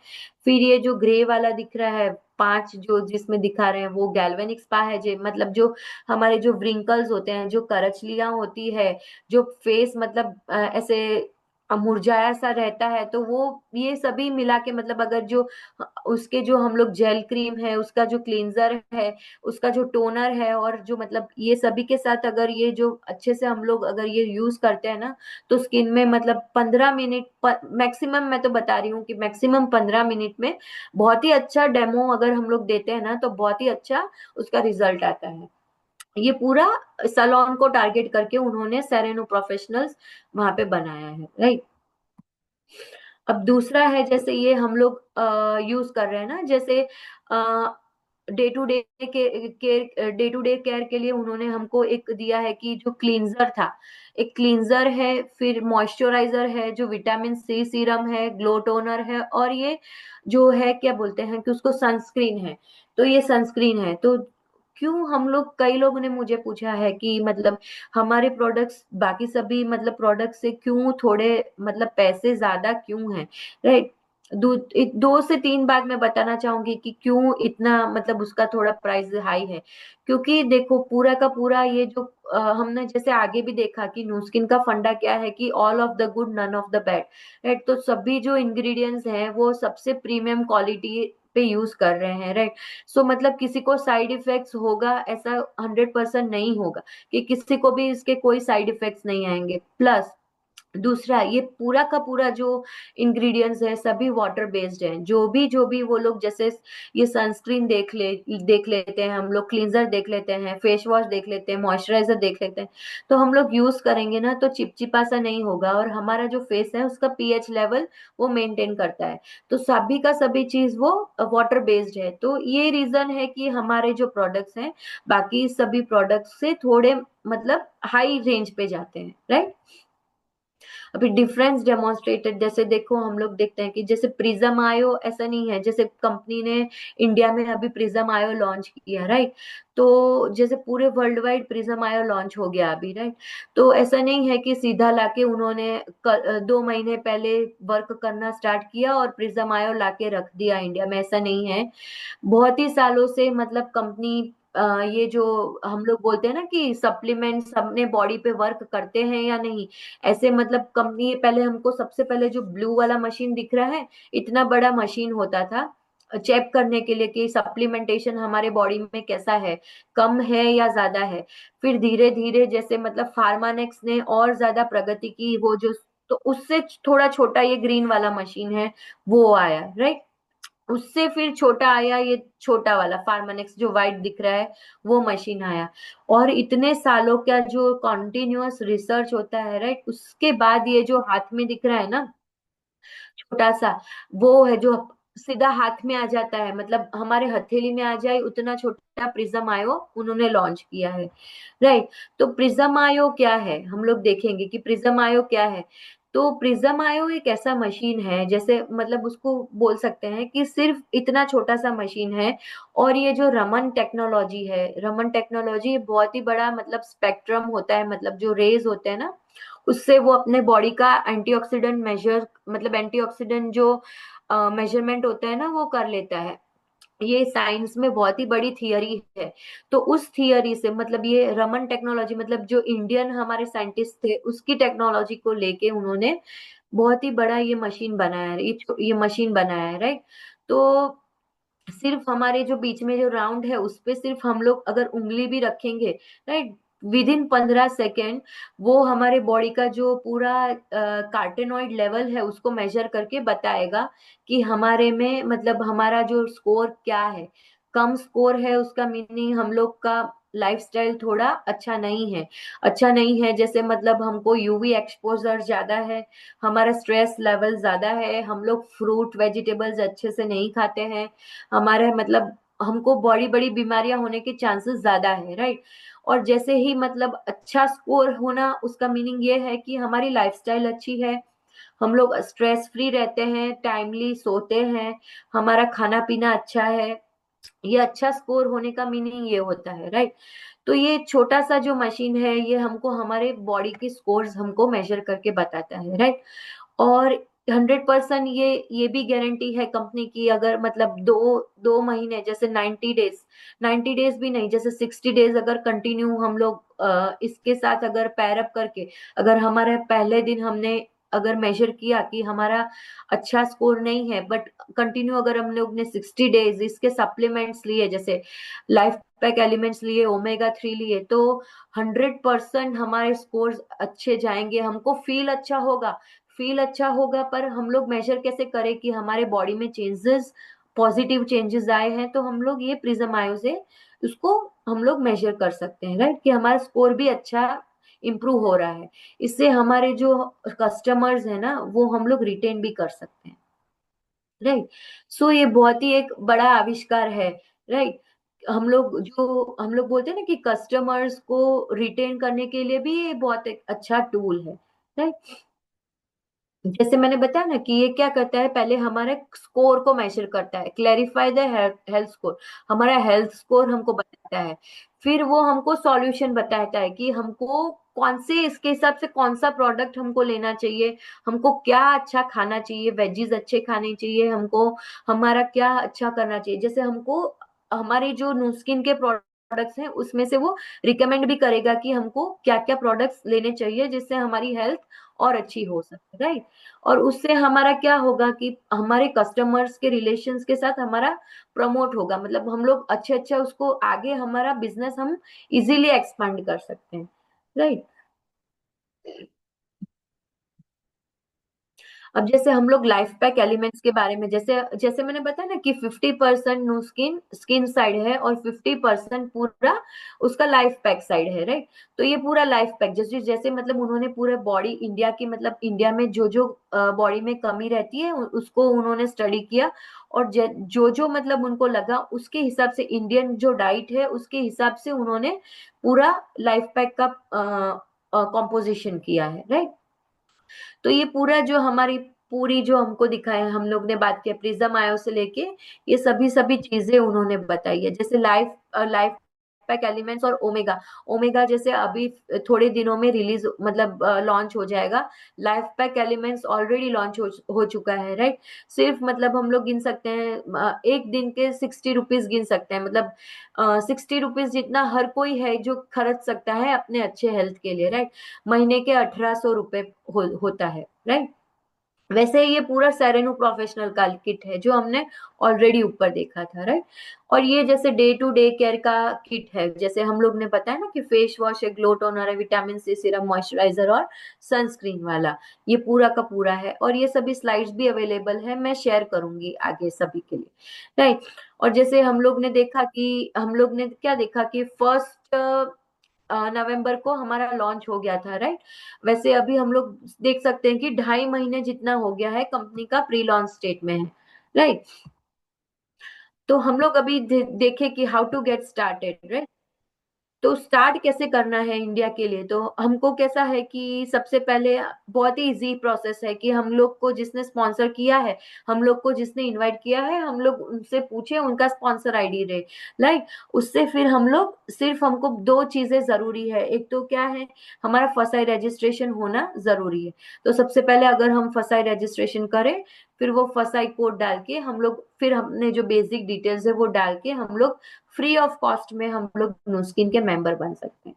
फिर ये जो ग्रे वाला दिख रहा है, पांच जो जिसमें दिखा रहे हैं, वो गैल्वेनिक स्पा है, जो मतलब जो हमारे जो व्रिंकल्स होते हैं, जो करचलियां होती है, जो फेस मतलब ऐसे मुरझाया सा रहता है, तो वो ये सभी मिला के मतलब अगर जो उसके जो हम लोग जेल क्रीम है, उसका जो क्लींजर है, उसका जो टोनर है, और जो मतलब ये सभी के साथ अगर ये जो अच्छे से हम लोग अगर ये यूज करते हैं ना, तो स्किन में मतलब 15 मिनट मैक्सिमम, मैं तो बता रही हूँ कि मैक्सिमम 15 मिनट में बहुत ही अच्छा डेमो अगर हम लोग देते हैं ना, तो बहुत ही अच्छा उसका रिजल्ट आता है। ये पूरा सलोन को टारगेट करके उन्होंने सेरेनो प्रोफेशनल्स वहां पे बनाया है। राइट। अब दूसरा है जैसे ये हम लोग यूज कर रहे हैं ना, जैसे day to day care, day to day care के लिए उन्होंने हमको एक दिया है कि जो क्लींजर था, एक क्लींजर है, फिर मॉइस्चराइजर है, जो विटामिन सी सीरम है, ग्लो टोनर है, और ये जो है क्या बोलते हैं कि उसको सनस्क्रीन है। तो ये सनस्क्रीन है। तो क्यों हम लोग, कई लोगों ने मुझे पूछा है कि मतलब हमारे प्रोडक्ट्स बाकी सभी मतलब प्रोडक्ट से क्यों थोड़े मतलब पैसे ज्यादा क्यों हैं। राइट। 2 से 3 बात मैं बताना चाहूंगी कि क्यों इतना मतलब उसका थोड़ा प्राइस हाई है। क्योंकि देखो पूरा का पूरा ये जो हमने जैसे आगे भी देखा कि नूस्किन का फंडा क्या है कि all of the good none of the bad. Right. तो सभी जो इंग्रेडिएंट्स हैं वो सबसे प्रीमियम क्वालिटी पे यूज कर रहे हैं। राइट। सो मतलब किसी को साइड इफेक्ट्स होगा ऐसा 100% नहीं होगा, कि किसी को भी इसके कोई साइड इफेक्ट्स नहीं आएंगे। प्लस दूसरा, ये पूरा का पूरा जो इंग्रेडिएंट्स है सभी वाटर बेस्ड है। जो भी वो लोग, जैसे ये सनस्क्रीन देख लेते हैं हम लोग, क्लींजर देख लेते हैं, फेस वॉश देख लेते हैं, मॉइस्चराइजर देख लेते हैं, तो हम लोग यूज करेंगे ना तो चिपचिपा सा नहीं होगा, और हमारा जो फेस है उसका पीएच लेवल वो मेंटेन करता है। तो सभी का सभी चीज वो वाटर बेस्ड है। तो ये रीजन है कि हमारे जो प्रोडक्ट्स हैं बाकी सभी प्रोडक्ट्स से थोड़े मतलब हाई रेंज पे जाते हैं, राइट। अभी डिफरेंस डेमोन्स्ट्रेटेड, जैसे देखो हम लोग देखते हैं कि जैसे प्रिज्म आयो, ऐसा नहीं है जैसे कंपनी ने इंडिया में अभी प्रिज्म आयो लॉन्च किया, राइट। तो जैसे पूरे वर्ल्ड वाइड प्रिज्म आयो लॉन्च हो गया अभी, राइट। तो ऐसा नहीं है कि सीधा लाके उन्होंने 2 महीने पहले वर्क करना स्टार्ट किया और प्रिज्म आयो लाके रख दिया इंडिया में, ऐसा नहीं है। बहुत ही सालों से मतलब कंपनी, ये जो हम लोग बोलते हैं ना कि सप्लीमेंट्स अपने बॉडी पे वर्क करते हैं या नहीं, ऐसे मतलब कंपनी पहले हमको, सबसे पहले जो ब्लू वाला मशीन दिख रहा है, इतना बड़ा मशीन होता था चेक करने के लिए कि सप्लीमेंटेशन हमारे बॉडी में कैसा है, कम है या ज्यादा है। फिर धीरे धीरे जैसे मतलब फार्मानेक्स ने और ज्यादा प्रगति की, वो जो, तो उससे थोड़ा छोटा ये ग्रीन वाला मशीन है वो आया, राइट। उससे फिर छोटा आया ये छोटा वाला फार्मानेक्स जो वाइट दिख रहा है, वो मशीन आया। और इतने सालों का जो कॉन्टिन्यूअस रिसर्च होता है, राइट, उसके बाद ये जो हाथ में दिख रहा है ना छोटा सा, वो है जो सीधा हाथ में आ जाता है, मतलब हमारे हथेली में आ जाए उतना छोटा प्रिज्म आयो उन्होंने लॉन्च किया है, राइट। तो प्रिज्म आयो क्या है, हम लोग देखेंगे कि प्रिज्म आयो क्या है। तो प्रिज्म आयो एक ऐसा मशीन है, जैसे मतलब उसको बोल सकते हैं कि सिर्फ इतना छोटा सा मशीन है। और ये जो रमन टेक्नोलॉजी है, रमन टेक्नोलॉजी बहुत ही बड़ा मतलब स्पेक्ट्रम होता है, मतलब जो रेज होते हैं ना, उससे वो अपने बॉडी का एंटीऑक्सीडेंट मेजर, मतलब एंटीऑक्सीडेंट जो मेजरमेंट होता है ना वो कर लेता है। ये साइंस में बहुत ही बड़ी थियरी है। तो उस थियरी से मतलब ये रमन टेक्नोलॉजी, मतलब जो इंडियन हमारे साइंटिस्ट थे उसकी टेक्नोलॉजी को लेके उन्होंने बहुत ही बड़ा ये मशीन बनाया है, ये मशीन बनाया है, राइट। तो सिर्फ हमारे जो बीच में जो राउंड है उस पे सिर्फ हम लोग अगर उंगली भी रखेंगे, राइट, विद इन 15 सेकेंड वो हमारे बॉडी का जो पूरा कार्टेनॉइड लेवल है उसको मेजर करके बताएगा कि हमारे में मतलब हमारा जो स्कोर क्या है। कम स्कोर है उसका मीनिंग हम लोग का लाइफस्टाइल थोड़ा अच्छा नहीं है। अच्छा नहीं है जैसे मतलब हमको यूवी एक्सपोजर ज्यादा है, हमारा स्ट्रेस लेवल ज्यादा है, हम लोग फ्रूट वेजिटेबल्स अच्छे से नहीं खाते हैं, हमारे मतलब हमको बड़ी बड़ी बीमारियां होने के चांसेस ज्यादा है, राइट। और जैसे ही मतलब अच्छा स्कोर होना उसका मीनिंग ये है कि हमारी लाइफस्टाइल अच्छी है, हम लोग स्ट्रेस फ्री रहते हैं, टाइमली सोते हैं, हमारा खाना पीना अच्छा है। ये अच्छा स्कोर होने का मीनिंग ये होता है, राइट। तो ये छोटा सा जो मशीन है ये हमको हमारे बॉडी की स्कोर्स हमको मेजर करके बताता है, राइट। और 100% ये भी गारंटी है कंपनी की, अगर मतलब 2 2 महीने जैसे 90 डेज, 90 डेज भी नहीं, जैसे 60 डेज अगर कंटिन्यू हम लोग इसके साथ अगर पैरअप करके, अगर हमारे पहले दिन हमने अगर मेजर किया कि हमारा अच्छा स्कोर नहीं है, बट कंटिन्यू अगर हम लोग ने 60 डेज इसके सप्लीमेंट्स लिए, जैसे लाइफ पैक एलिमेंट्स लिए, ओमेगा 3 लिए, तो 100% हमारे स्कोर्स अच्छे जाएंगे, हमको फील अच्छा होगा। पर हम लोग मेजर कैसे करें कि हमारे बॉडी में चेंजेस, पॉजिटिव चेंजेस आए हैं, तो हम लोग ये प्रिज्म आयो से उसको हम लोग मेजर कर सकते हैं, राइट, कि हमारा स्कोर भी अच्छा इम्प्रूव हो रहा है। इससे हमारे जो कस्टमर्स है ना वो हम लोग रिटेन भी कर सकते हैं, राइट। सो ये बहुत ही एक बड़ा आविष्कार है, राइट। हम लोग बोलते हैं ना कि कस्टमर्स को रिटेन करने के लिए भी ये बहुत एक अच्छा टूल है, राइट। जैसे मैंने बताया ना कि ये क्या करता है, पहले हमारे स्कोर को मेजर करता है, क्लैरिफाई द हेल्थ स्कोर, हमारा हेल्थ स्कोर हमको बताता है। फिर वो हमको सॉल्यूशन बताता है कि हमको कौन से, इसके हिसाब से कौन सा प्रोडक्ट हमको लेना चाहिए, हमको क्या अच्छा खाना चाहिए, वेजीज अच्छे खाने चाहिए हमको, हमारा क्या अच्छा करना चाहिए। जैसे हमको हमारे जो न्यू स्किन के प्रोडक्ट्स हैं उसमें से वो रिकमेंड भी करेगा कि हमको क्या क्या प्रोडक्ट्स लेने चाहिए जिससे हमारी हेल्थ और अच्छी हो सके, राइट। और उससे हमारा क्या होगा कि हमारे कस्टमर्स के रिलेशंस के साथ हमारा प्रमोट होगा, मतलब हम लोग अच्छे अच्छा उसको आगे हमारा बिजनेस हम इजीली एक्सपांड कर सकते हैं, राइट। अब जैसे हम लोग लाइफ पैक एलिमेंट्स के बारे में, जैसे जैसे मैंने बताया ना कि 50% नो स्किन स्किन साइड है और 50% पूरा उसका लाइफ पैक साइड है, राइट। तो ये पूरा लाइफ पैक जैसे जैसे मतलब उन्होंने पूरे बॉडी इंडिया की, मतलब इंडिया में जो जो बॉडी में कमी रहती है उसको उन्होंने स्टडी किया, और जो जो मतलब उनको लगा उसके हिसाब से, इंडियन जो डाइट है उसके हिसाब से उन्होंने पूरा लाइफ पैक का कॉम्पोजिशन किया है, राइट। तो ये पूरा जो हमारी पूरी जो हमको दिखाया, हम लोग ने बात किया प्रिज्म आयो से लेके, ये सभी सभी चीजें उन्होंने बताई है। जैसे लाइफ लाइफ पैक एलिमेंट्स और ओमेगा, ओमेगा जैसे अभी थोड़े दिनों में रिलीज मतलब लॉन्च हो जाएगा। Life pack elements already launch हो चुका है, राइट। सिर्फ मतलब हम लोग गिन सकते हैं एक दिन के 60 रुपीज गिन सकते हैं, मतलब 60 रुपीज जितना हर कोई है जो खर्च सकता है अपने अच्छे हेल्थ के लिए, राइट। महीने के 1800 रुपए होता है, राइट। वैसे ये पूरा सेरेनो प्रोफेशनल का किट है जो हमने ऑलरेडी ऊपर देखा था, राइट। और ये जैसे डे टू डे केयर का किट है, जैसे हम लोग ने बताया ना कि फेस वॉश है, ग्लो टोनर है, विटामिन सी सीरम, मॉइस्चराइजर और सनस्क्रीन वाला, ये पूरा का पूरा है। और ये सभी स्लाइड्स भी अवेलेबल है, मैं शेयर करूंगी आगे सभी के लिए, राइट। और जैसे हम लोग ने देखा कि हम लोग ने क्या देखा कि 1 नवंबर को हमारा लॉन्च हो गया था, राइट। वैसे अभी हम लोग देख सकते हैं कि 2.5 महीने जितना हो गया है कंपनी का प्री लॉन्च स्टेट में है, राइट। तो हम लोग अभी देखे कि how to get started, right. तो स्टार्ट कैसे करना है इंडिया के लिए, तो हमको कैसा है कि सबसे पहले बहुत ही इजी प्रोसेस है कि हम लोग को जिसने स्पॉन्सर किया है, हम लोग को जिसने इनवाइट किया है, हम लोग उनसे पूछे उनका स्पॉन्सर आईडी रहे, लाइक। उससे फिर हम लोग सिर्फ, हमको दो चीजें जरूरी है, एक तो क्या है, हमारा फसाई रजिस्ट्रेशन होना जरूरी है। तो सबसे पहले अगर हम फसाई रजिस्ट्रेशन करें, फिर वो फसाई कोड डाल के हम लोग, फिर हमने जो बेसिक डिटेल्स है वो डाल के हम लोग फ्री ऑफ कॉस्ट में हम लोग न्यूस्किन के मेंबर बन सकते हैं,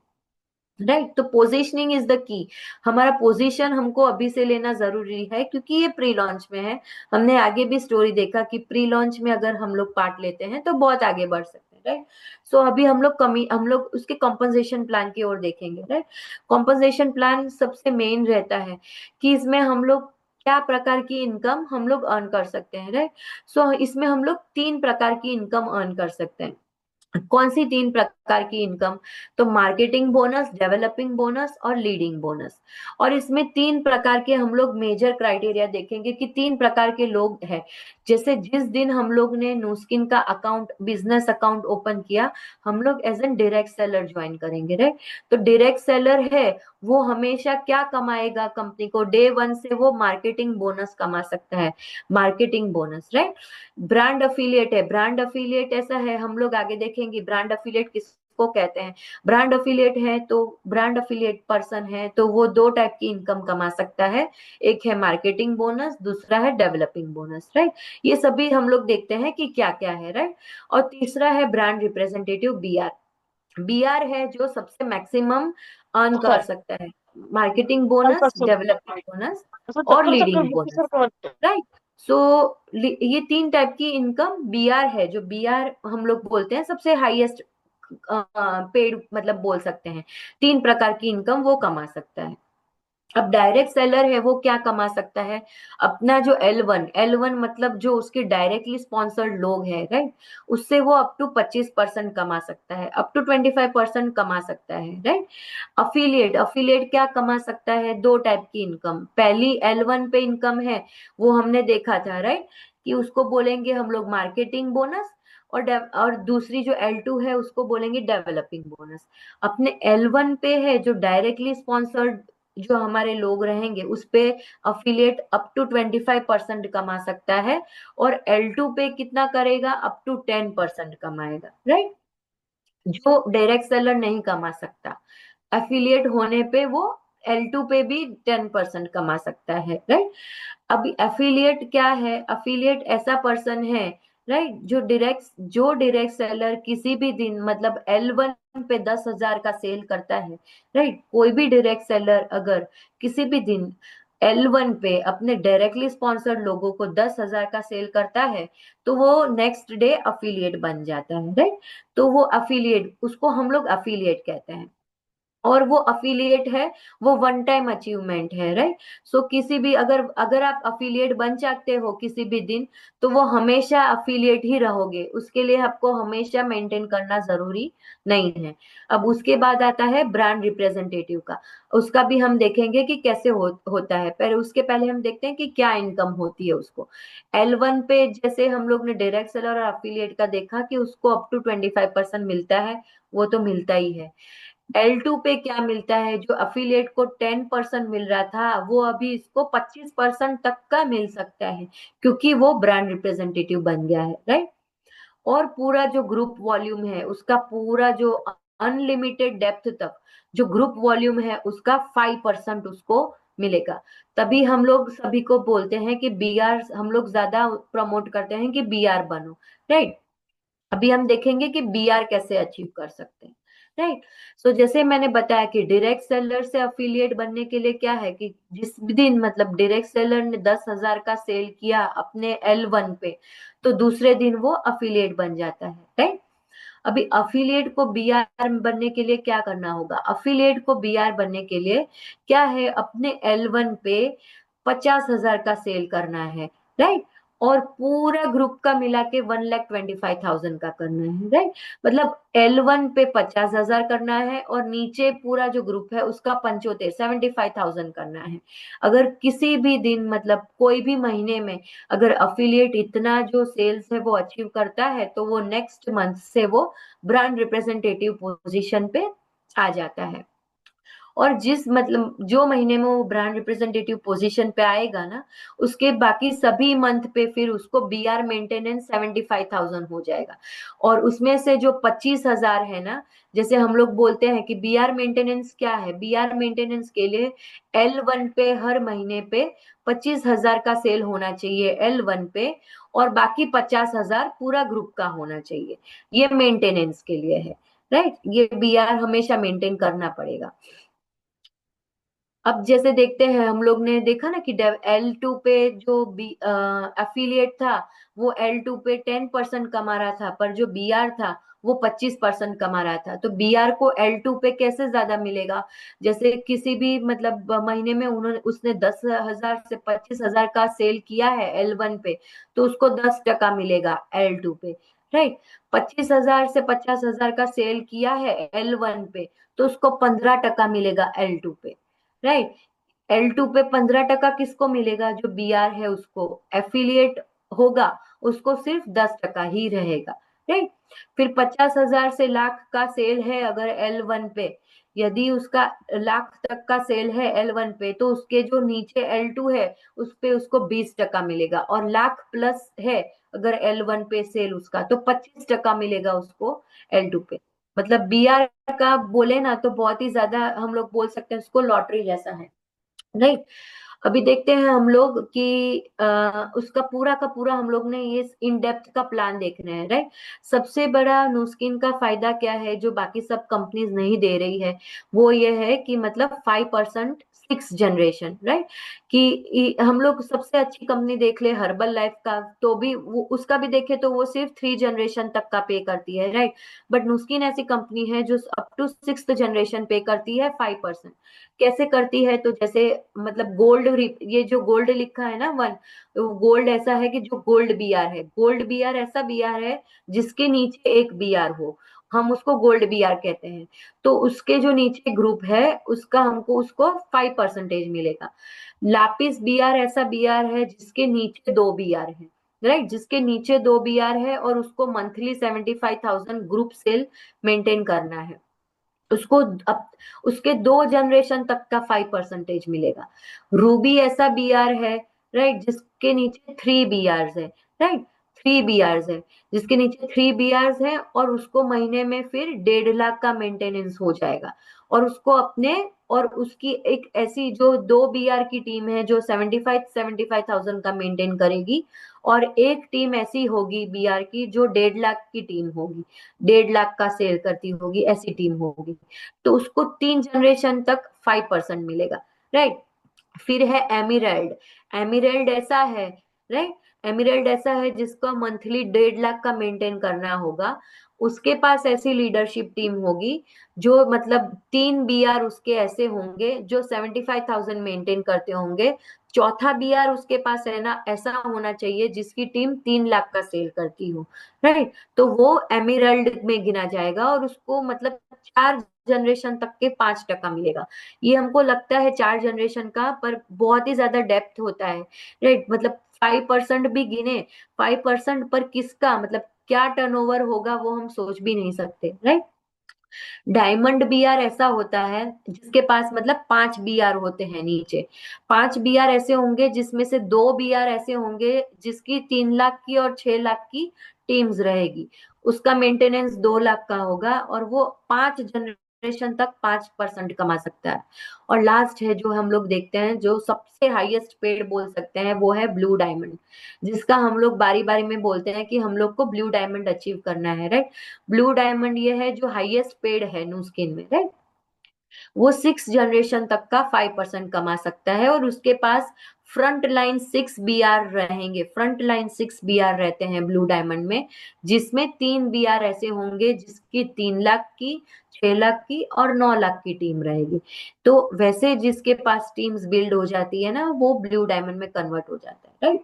राइट। तो पोजीशनिंग इज द की, हमारा पोजीशन हमको अभी से लेना जरूरी है क्योंकि ये प्री लॉन्च में है। हमने आगे भी स्टोरी देखा कि प्री लॉन्च में अगर हम लोग पार्ट लेते हैं तो बहुत आगे बढ़ सकते हैं, राइट। सो अभी हम लोग उसके कॉम्पनसेशन प्लान की ओर देखेंगे, राइट। कॉम्पनसेशन प्लान सबसे मेन रहता है कि इसमें हम लोग क्या प्रकार की इनकम हम लोग अर्न कर सकते हैं, राइट। सो इसमें हम लोग 3 प्रकार की इनकम अर्न कर सकते हैं। कौन सी 3 प्रकार की इनकम, तो मार्केटिंग बोनस, डेवलपिंग बोनस और लीडिंग बोनस। और इसमें 3 प्रकार के हम लोग मेजर क्राइटेरिया देखेंगे कि 3 प्रकार के लोग हैं। जैसे जिस दिन हम लोग ने न्यूस्किन का अकाउंट, बिजनेस अकाउंट ओपन किया, हम लोग as an direct seller join करेंगे, राइट। तो डायरेक्ट सेलर है वो हमेशा क्या कमाएगा कंपनी को, डे वन से वो मार्केटिंग बोनस कमा सकता है, marketing bonus, right. Brand affiliate है, ब्रांड अफिलिएट ऐसा है, हम लोग आगे देखेंगे ब्रांड अफिलिएट किसको कहते हैं। ब्रांड अफिलिएट है तो ब्रांड अफिलिएट पर्सन है तो वो 2 टाइप की इनकम कमा सकता है, एक है मार्केटिंग बोनस, दूसरा है डेवलपिंग बोनस, राइट। ये सभी हम लोग देखते हैं कि क्या क्या है, राइट। और तीसरा है ब्रांड रिप्रेजेंटेटिव, बीआर। बीआर है जो सबसे मैक्सिमम अर्न कर सर सकता है, marketing sir bonus, sir developing bonus sir और चक्कर चक्कर लीडिंग बुद्धि बोनस, सर कमर राइट। सो ये 3 टाइप की इनकम बीआर है, जो बीआर हम लोग बोलते हैं सबसे हाईएस्ट पेड, मतलब बोल सकते हैं 3 प्रकार की इनकम वो कमा सकता है। अब डायरेक्ट सेलर है वो क्या कमा सकता है, अपना जो L1 मतलब जो उसके डायरेक्टली स्पॉन्सर्ड लोग हैं, राइट, उससे वो अप टू 25% कमा सकता है, अप टू 25% कमा सकता है, राइट। अफिलिएट, अफिलिएट क्या कमा सकता है, 2 टाइप की इनकम, पहली L1 पे इनकम है, वो हमने देखा था, राइट, कि उसको बोलेंगे हम लोग मार्केटिंग बोनस, और दूसरी जो L2 है उसको बोलेंगे डेवलपिंग बोनस। अपने L1 पे है जो डायरेक्टली स्पॉन्सर्ड जो हमारे लोग रहेंगे उस पे अफिलिएट अप टू 25% कमा सकता है, और L2 पे कितना करेगा, अप टू 10% कमाएगा, राइट। जो डायरेक्ट सेलर नहीं कमा सकता, एफिलिएट होने पे वो L2 पे भी 10% कमा सकता है, राइट। अभी एफिलिएट क्या है, एफिलिएट ऐसा पर्सन है, राइट, जो डायरेक्ट सेलर किसी भी दिन मतलब L1 पे 10,000 का सेल करता है, राइट। कोई भी डायरेक्ट सेलर अगर किसी भी दिन L1 पे अपने डायरेक्टली स्पॉन्सर्ड लोगों को 10,000 का सेल करता है तो वो नेक्स्ट डे अफिलिएट बन जाता है, राइट। तो वो अफिलिएट, उसको हम लोग अफिलिएट कहते हैं। और वो अफिलिएट है, वो वन टाइम अचीवमेंट है, राइट। सो किसी भी, अगर अगर आप अफिलिएट बन जाते हो किसी भी दिन, तो वो हमेशा अफिलिएट ही रहोगे, उसके लिए आपको हमेशा मेंटेन करना जरूरी नहीं है। अब उसके बाद आता है ब्रांड रिप्रेजेंटेटिव का। उसका भी हम देखेंगे कि कैसे होता है, पर उसके पहले हम देखते हैं कि क्या इनकम होती है उसको। L1 पे जैसे हम लोग ने डायरेक्ट सेलर और अफिलिएट का देखा कि उसको अप टू 25% मिलता है, वो तो मिलता ही है। L2 पे क्या मिलता है, जो अफिलिएट को 10% मिल रहा था, वो अभी इसको 25% तक का मिल सकता है, क्योंकि वो ब्रांड रिप्रेजेंटेटिव बन गया है, राइट। और पूरा जो ग्रुप वॉल्यूम है उसका, पूरा जो अनलिमिटेड डेप्थ तक जो ग्रुप वॉल्यूम है उसका 5% उसको मिलेगा। तभी हम लोग सभी को बोलते हैं कि बीआर, हम लोग ज्यादा प्रमोट करते हैं कि बीआर बनो, राइट। अभी हम देखेंगे कि बीआर कैसे अचीव कर सकते हैं, राइट। सो जैसे मैंने बताया कि डायरेक्ट सेलर से अफिलिएट बनने के लिए क्या है कि जिस दिन मतलब डायरेक्ट सेलर ने 10,000 का सेल किया अपने L1 पे, तो दूसरे दिन वो अफिलिएट बन जाता है, राइट। अभी अफिलिएट को बीआर बनने के लिए क्या करना होगा, अफिलिएट को बीआर बनने के लिए क्या है, अपने L1 पे 50,000 का सेल करना है, राइट। और पूरा ग्रुप का मिला के 1,25,000 का करना है, राइट। मतलब L1 पे 50,000 करना है, और नीचे पूरा जो ग्रुप है उसका 75,000 करना है। अगर किसी भी दिन मतलब कोई भी महीने में अगर अफिलिएट इतना जो सेल्स है वो अचीव करता है, तो वो नेक्स्ट मंथ से वो ब्रांड रिप्रेजेंटेटिव पोजीशन पे आ जाता है। और जिस मतलब जो महीने में वो ब्रांड रिप्रेजेंटेटिव पोजीशन पे आएगा ना, उसके बाकी सभी मंथ पे फिर उसको बीआर मेंटेनेंस 75,000 हो जाएगा। और उसमें से जो 25,000 है ना, जैसे हम लोग बोलते हैं कि बीआर मेंटेनेंस क्या है, बीआर मेंटेनेंस के लिए L1 पे हर महीने पे 25,000 का सेल होना चाहिए L1 पे, और बाकी 50,000 पूरा ग्रुप का होना चाहिए। ये मेंटेनेंस के लिए है, राइट। ये बीआर हमेशा मेंटेन करना पड़ेगा। अब जैसे देखते हैं, हम लोग ने देखा ना कि L2 पे जो बी एफिलिएट था, वो L2 पे 10% कमा रहा था, पर जो बीआर था वो 25% कमा रहा था। तो बीआर को L2 पे कैसे ज्यादा मिलेगा, जैसे किसी भी मतलब महीने में उन्होंने उसने 10,000 से 25,000 का सेल किया है L1 पे, तो उसको 10% मिलेगा L2 पे, राइट। 25,000 से 50,000 का सेल किया है L1 पे, तो उसको 15% मिलेगा L2 पे, राइट। L2 पे 15% किसको मिलेगा, जो बीआर है उसको। एफिलिएट होगा, उसको सिर्फ 10% ही रहेगा, राइट। फिर 50,000 से लाख का सेल है अगर L1 पे, यदि उसका लाख तक का सेल है L1 पे, तो उसके जो नीचे L2 है उस पे उसको 20% मिलेगा। और लाख प्लस है अगर L1 पे सेल उसका, तो 25% मिलेगा उसको L2 पे। मतलब बीआर का बोले ना तो बहुत ही ज्यादा हम लोग बोल सकते हैं उसको लॉटरी जैसा है, राइट। अभी देखते हैं हम लोग कि उसका पूरा का पूरा हम लोग ने ये इन डेप्थ का प्लान देख रहे हैं, राइट। सबसे बड़ा नुस्किन का फायदा क्या है जो बाकी सब कंपनीज नहीं दे रही है, वो ये है कि मतलब 5% 6 जनरेशन, राइट। कि हम लोग सबसे अच्छी कंपनी देख ले हर्बल लाइफ का, तो भी वो उसका भी देखे तो वो सिर्फ 3 जनरेशन तक का पे करती है, राइट। बट नुस्किन ऐसी कंपनी है जो अप टू 6th जनरेशन पे करती है 5%। कैसे करती है, तो जैसे मतलब गोल्ड, ये जो गोल्ड लिखा है ना 1, तो गोल्ड ऐसा है कि जो गोल्ड बीआर है, गोल्ड बीआर ऐसा बीआर है जिसके नीचे एक बीआर हो, हम उसको गोल्ड बीआर कहते हैं। तो उसके जो नीचे ग्रुप है उसका हमको उसको 5% मिलेगा। लापिस बीआर ऐसा बीआर है जिसके नीचे 2 बीआर है, राइट। जिसके नीचे 2 बीआर है और उसको मंथली 75,000 ग्रुप सेल मेंटेन करना है, उसको अब उसके 2 जनरेशन तक का 5% मिलेगा। रूबी ऐसा बीआर है, राइट, जिसके नीचे 3 बीआर है, राइट। 3 बीआर है, जिसके नीचे 3 बीआर है, और उसको महीने में फिर 1.5 लाख का मेंटेनेंस हो जाएगा। और उसको अपने, और उसकी एक ऐसी जो 2 बीआर की टीम है जो 75,000 का मेंटेन करेगी, और एक टीम ऐसी होगी बीआर की जो 1.5 लाख की टीम होगी, 1.5 लाख का सेल करती होगी, ऐसी टीम होगी। तो उसको 3 जनरेशन तक 5% मिलेगा, राइट। फिर है एमिरल्ड। एमिरल्ड ऐसा है, राइट। एमिरल्ड ऐसा है जिसका मंथली 1.5 लाख का मेंटेन करना होगा, उसके पास ऐसी लीडरशिप टीम होगी जो मतलब 3 BR उसके ऐसे होंगे जो 75,000 मेंटेन करते होंगे। चौथा BR उसके पास है ना ऐसा होना चाहिए जिसकी टीम 3 लाख का सेल करती हो, राइट। तो वो एमिरल्ड में गिना जाएगा और उसको मतलब 4 जनरेशन तक के 5% मिलेगा। ये हमको लगता है 4 जनरेशन का, पर बहुत ही ज्यादा डेप्थ होता है, राइट। मतलब 5% भी गिने, 5% पर किसका मतलब क्या टर्नओवर होगा वो हम सोच भी नहीं सकते, राइट। डायमंड BR ऐसा होता है जिसके पास मतलब 5 BR होते हैं नीचे। 5 BR ऐसे होंगे जिसमें से 2 BR ऐसे होंगे जिसकी 3 लाख की और 6 लाख की टीम्स रहेगी। उसका मेंटेनेंस 2 लाख का होगा और वो 5 जनरेशन तक 5% कमा सकता है। और लास्ट है जो हम लोग देखते हैं जो सबसे हाईएस्ट पेड बोल सकते हैं वो है ब्लू डायमंड, जिसका हम लोग बारी बारी में बोलते हैं कि हम लोग को ब्लू डायमंड अचीव करना है, राइट। ब्लू डायमंड ये है जो हाईएस्ट पेड है न्यू स्किन में, राइट। वो 6 जनरेशन तक का 5% कमा सकता है और उसके पास फ्रंट लाइन 6 BR रहेंगे। फ्रंट लाइन 6 BR रहते हैं ब्लू डायमंड में, जिसमें 3 BR ऐसे होंगे जिसकी 3 लाख की, 6 लाख की और 9 लाख की टीम रहेगी। तो वैसे जिसके पास टीम्स बिल्ड हो जाती है ना वो ब्लू डायमंड में कन्वर्ट हो जाता है, राइट।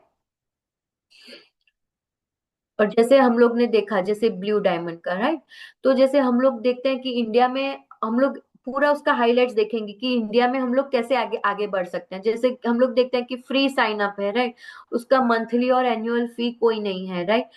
और जैसे हम लोग ने देखा जैसे ब्लू डायमंड का, राइट। तो जैसे हम लोग देखते हैं कि इंडिया में हम लोग पूरा उसका हाइलाइट्स देखेंगे कि इंडिया में हम लोग कैसे आगे आगे बढ़ सकते हैं। जैसे हम लोग देखते हैं कि फ्री साइन अप है, राइट। उसका मंथली और एनुअल फी कोई नहीं है, राइट।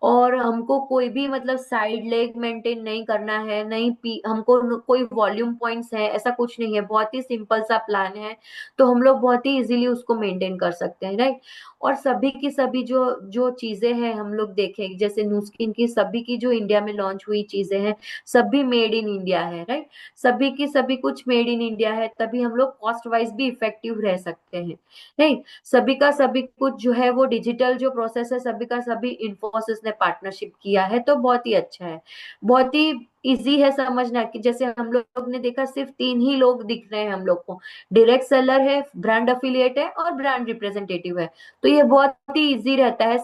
और हमको कोई भी मतलब साइड लेग मेंटेन नहीं करना है, नहीं पी हमको कोई वॉल्यूम पॉइंट्स है ऐसा कुछ नहीं है, बहुत ही सिंपल सा प्लान है। तो हम लोग बहुत ही इजीली उसको मेंटेन कर सकते हैं, राइट। और सभी की सभी जो जो चीजें हैं हम लोग देखें जैसे नुस्किन की सभी की जो इंडिया में लॉन्च हुई चीजें हैं सभी मेड इन इंडिया है, राइट। सभी की सभी कुछ मेड इन इंडिया है, तभी हम लोग कॉस्ट वाइज भी इफेक्टिव रह सकते हैं, राइट। सभी का सभी कुछ जो है वो डिजिटल जो प्रोसेस है सभी का सभी इन्फोसिस ने पार्टनरशिप किया है, तो बहुत ही अच्छा है। बहुत ही इजी है समझना कि जैसे हम लोग ने देखा सिर्फ 3 ही लोग दिख रहे हैं हम लोग को, डायरेक्ट सेलर है, ब्रांड अफिलिएट है और ब्रांड रिप्रेजेंटेटिव है। तो ये बहुत ही इजी रहता है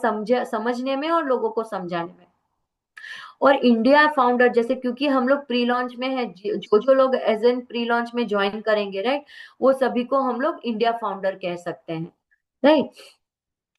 समझने में और लोगों को समझाने में। और इंडिया फाउंडर जैसे क्योंकि हम लोग प्री लॉन्च में है, जो जो लोग एज एन प्री लॉन्च में ज्वाइन करेंगे, राइट, वो सभी को हम लोग इंडिया फाउंडर कह सकते हैं, राइट।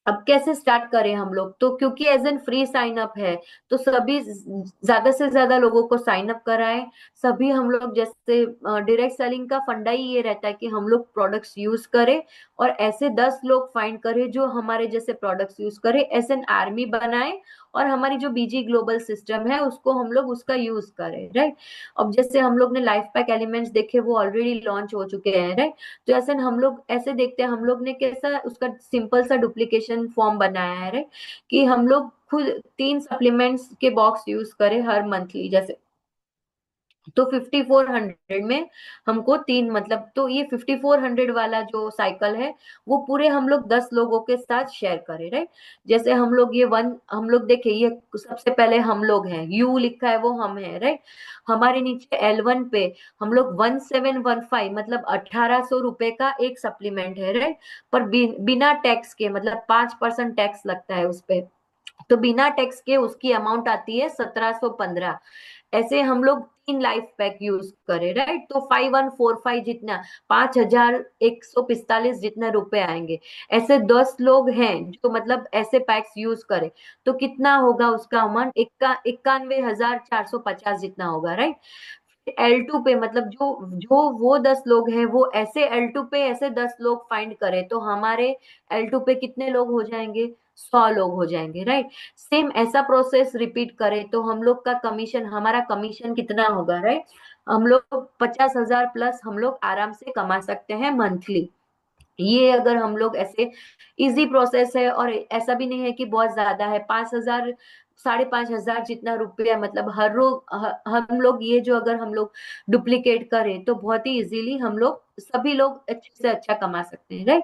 अब कैसे स्टार्ट करें हम लोग, तो क्योंकि as an free sign up है तो सभी ज्यादा से ज्यादा लोगों को साइन अप कराएं। सभी हम लोग जैसे डायरेक्ट सेलिंग का फंडा ही ये रहता है कि हम लोग प्रोडक्ट्स यूज करें और ऐसे 10 लोग फाइंड करें जो हमारे जैसे प्रोडक्ट्स यूज करें, एज एन आर्मी बनाए और हमारी जो बीजी ग्लोबल सिस्टम है उसको हम लोग उसका यूज करें, राइट। अब जैसे हम लोग ने लाइफ पैक एलिमेंट्स देखे वो ऑलरेडी लॉन्च हो चुके हैं, राइट। तो ऐसे हम लोग ऐसे देखते हैं हम लोग ने कैसा उसका सिंपल सा डुप्लीकेशन फॉर्म बनाया है, राइट। कि हम लोग खुद 3 सप्लीमेंट्स के बॉक्स यूज करें हर मंथली जैसे, तो 5400 में हमको 3 मतलब तो ये 5400 वाला जो साइकिल है वो पूरे हम लोग 10 लोगों के साथ शेयर करें, राइट। जैसे हम लोग ये वन हम लोग देखे ये सबसे पहले हम लोग हैं, यू लिखा है वो हम है, राइट। हमारे नीचे L1 पे हम लोग 1715 मतलब 1800 रुपए का एक सप्लीमेंट है, राइट। पर बिना टैक्स के मतलब 5% टैक्स लगता है उस पे, तो बिना टैक्स के उसकी अमाउंट आती है 1715। ऐसे हम लोग 3 लाइफ पैक यूज करें, राइट, तो 5145 जितना 5145 जितने रुपए आएंगे। ऐसे 10 लोग हैं जो मतलब ऐसे पैक्स यूज करें तो कितना होगा उसका अमाउंट 91,450 जितना होगा, राइट। L2 पे मतलब जो जो वो 10 लोग हैं वो ऐसे L2 पे ऐसे 10 लोग फाइंड करें तो हमारे L2 पे कितने लोग हो जाएंगे, 100 लोग हो जाएंगे, राइट। सेम ऐसा प्रोसेस रिपीट करें तो हम लोग का कमीशन हमारा कमीशन कितना होगा, राइट। हम लोग 50,000 प्लस हम लोग आराम से कमा सकते हैं मंथली। ये अगर हम लोग ऐसे इजी प्रोसेस है और ऐसा भी नहीं है कि बहुत ज्यादा है, 5,000 5,500 जितना रुपया मतलब हर रोज हम लोग ये जो अगर हम लोग डुप्लीकेट करें तो बहुत ही इजीली हम लोग सभी लोग अच्छे से अच्छा कमा सकते हैं, राइट।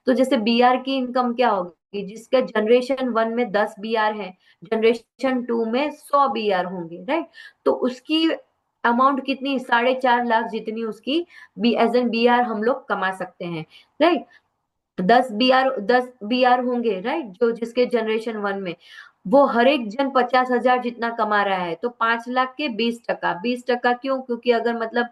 तो जैसे BR की इनकम क्या होगी जिसका जनरेशन 1 में 10 BR है, जनरेशन 2 में 100 BR होंगे, राइट। तो उसकी अमाउंट कितनी 4.5 लाख जितनी उसकी बी एज एन BR हम लोग कमा सकते हैं, राइट। 10 BR होंगे, राइट, जो जिसके जनरेशन 1 में वो हर एक जन 50,000 जितना कमा रहा है, तो 5 लाख के 20%, 20% क्यों? क्योंकि अगर मतलब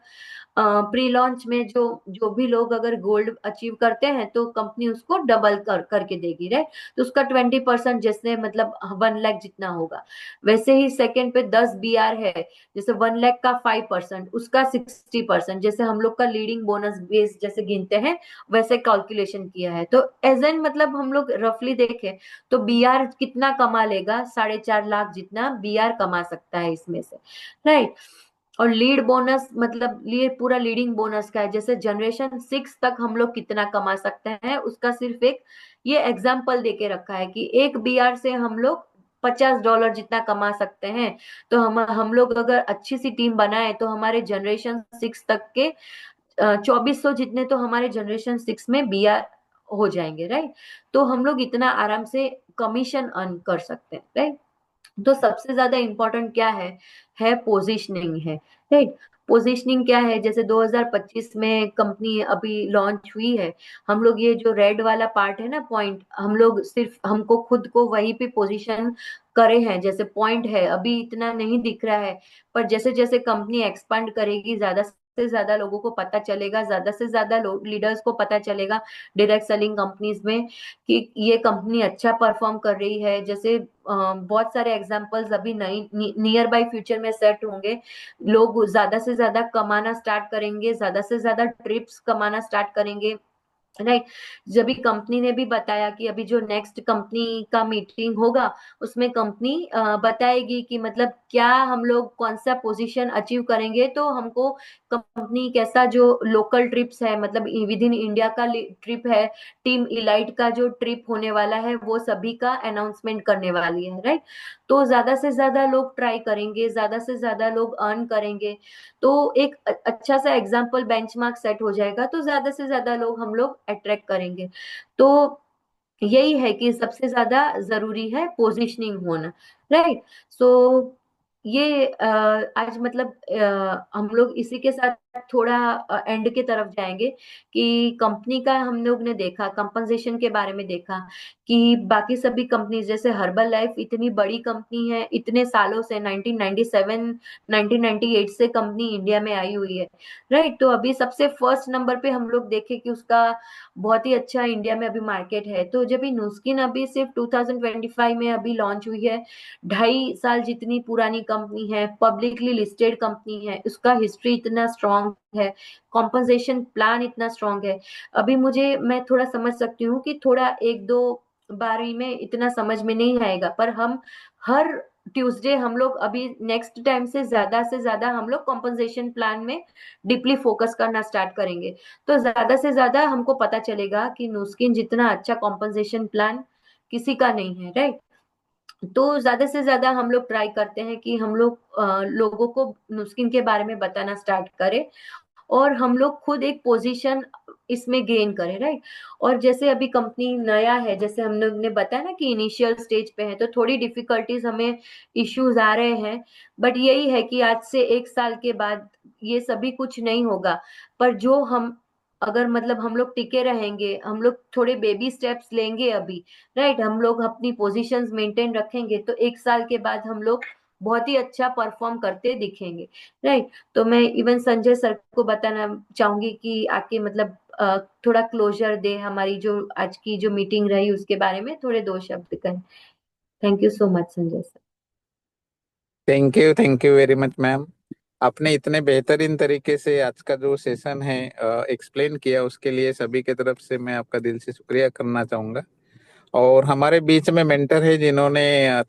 प्री लॉन्च में जो जो भी लोग अगर गोल्ड अचीव करते हैं तो कंपनी उसको डबल करके देगी, राइट? तो उसका 20% जैसे मतलब 1 लाख जितना होगा। वैसे ही सेकंड पे 10 BR है, जैसे 1 लाख का 5%, उसका 60%, जैसे हम लोग का लीडिंग बोनस बेस जैसे गिनते हैं वैसे कैलकुलेशन किया है। तो एज एन मतलब हम लोग रफली देखें तो BR कितना कमा लेगा, 4.5 लाख जितना BR कमा सकता है इसमें से, राइट? और लीड बोनस मतलब पूरा लीडिंग बोनस का है, जैसे जनरेशन 6 तक हम लोग कितना कमा सकते हैं, उसका सिर्फ एक ये एग्जाम्पल देके रखा है कि एक BR से हम लोग $50 जितना कमा सकते हैं। तो हम लोग अगर अच्छी सी टीम बनाए तो हमारे जनरेशन 6 तक के 2400 जितने तो हमारे जनरेशन 6 में BR हो जाएंगे, राइट? तो हम लोग इतना आराम से कमीशन अर्न कर सकते हैं, राइट? तो सबसे ज्यादा इंपॉर्टेंट क्या है पोजीशनिंग है, राइट? पोजीशनिंग क्या है? जैसे 2025 में कंपनी अभी लॉन्च हुई है, हम लोग ये जो रेड वाला पार्ट है ना पॉइंट, हम लोग सिर्फ हमको खुद को वहीं पे पोजीशन करे हैं, जैसे पॉइंट है अभी इतना नहीं दिख रहा है, पर जैसे जैसे कंपनी एक्सपांड करेगी, ज्यादा से ज्यादा लोगों को पता चलेगा, ज्यादा से ज्यादा लीडर्स को पता चलेगा डायरेक्ट सेलिंग कंपनीज में कि ये कंपनी अच्छा परफॉर्म कर रही है। जैसे बहुत सारे एग्जांपल्स अभी नई नियर बाय फ्यूचर में सेट होंगे, लोग ज्यादा से ज्यादा कमाना स्टार्ट करेंगे, ज्यादा से ज्यादा ट्रिप्स कमाना स्टार्ट करेंगे, राइट? जब भी कंपनी ने भी बताया कि अभी जो नेक्स्ट कंपनी का मीटिंग होगा उसमें कंपनी बताएगी कि मतलब क्या हम लोग कौन सा पोजीशन अचीव करेंगे, तो हमको कंपनी कैसा जो लोकल ट्रिप्स है मतलब विद इन इंडिया का ट्रिप है, टीम इलाइट का जो ट्रिप होने वाला है वो सभी का अनाउंसमेंट करने वाली है, राइट? तो ज्यादा से ज्यादा लोग ट्राई करेंगे, ज्यादा से ज्यादा लोग अर्न करेंगे, तो एक अच्छा सा एग्जाम्पल बेंचमार्क सेट हो जाएगा, तो ज्यादा से ज्यादा लोग हम लोग अट्रैक्ट करेंगे। तो यही है कि सबसे ज्यादा जरूरी है पोजीशनिंग होना, राइट? सो ये आज मतलब हम लोग इसी के साथ थोड़ा एंड के तरफ जाएंगे कि कंपनी का हम लोग ने देखा, कंपनसेशन के बारे में देखा कि बाकी सभी कंपनी जैसे हर्बल लाइफ इतनी बड़ी कंपनी है, इतने सालों से 1997 1998 से कंपनी इंडिया में आई हुई है, राइट? तो अभी सबसे फर्स्ट नंबर पे हम लोग देखे कि उसका बहुत ही अच्छा इंडिया में अभी मार्केट है। तो जब ये नुस्किन अभी सिर्फ 2025 में अभी लॉन्च हुई है, 2.5 साल जितनी पुरानी कंपनी है, पब्लिकली लिस्टेड कंपनी है, उसका हिस्ट्री इतना स्ट्रांग है, कॉम्पनसेशन प्लान इतना स्ट्रांग है। अभी मैं थोड़ा समझ सकती हूँ कि थोड़ा एक दो बारी में इतना समझ में नहीं आएगा, पर हम हर ट्यूसडे हम लोग अभी नेक्स्ट टाइम से ज्यादा हम लोग कॉम्पनसेशन प्लान में डीपली फोकस करना स्टार्ट करेंगे। तो ज्यादा से ज्यादा हमको पता चलेगा कि नुस्किन जितना अच्छा कॉम्पनसेशन प्लान किसी का नहीं है, राइट? तो ज्यादा से ज्यादा हम लोग ट्राई करते हैं कि हम लोग लोगों को नुस्किन के बारे में बताना स्टार्ट करें, और हम लोग खुद एक पोजीशन इसमें गेन करें, राइट? और जैसे अभी कंपनी नया है, जैसे हम लोग ने बताया ना कि इनिशियल स्टेज पे है, तो थोड़ी डिफिकल्टीज हमें इश्यूज आ रहे हैं, बट यही है कि आज से 1 साल के बाद ये सभी कुछ नहीं होगा, पर जो हम अगर मतलब हम लोग टिके रहेंगे, हम लोग थोड़े बेबी स्टेप्स लेंगे अभी, राइट? हम लोग अपनी पोजीशंस मेंटेन रखेंगे, तो 1 साल के बाद हम लोग बहुत ही अच्छा परफॉर्म करते दिखेंगे, राइट? तो मैं इवन संजय सर को बताना चाहूंगी कि आके मतलब थोड़ा क्लोजर दे हमारी जो आज की जो मीटिंग रही उसके बारे में थोड़े 2 शब्द कहें। Thank you so much Sanjay sir. Thank you very much ma'am. आपने इतने बेहतरीन तरीके से आज का जो सेशन है एक्सप्लेन किया, उसके लिए सभी के तरफ से मैं आपका दिल से शुक्रिया करना चाहूंगा। और हमारे बीच में मेंटर है जिन्होंने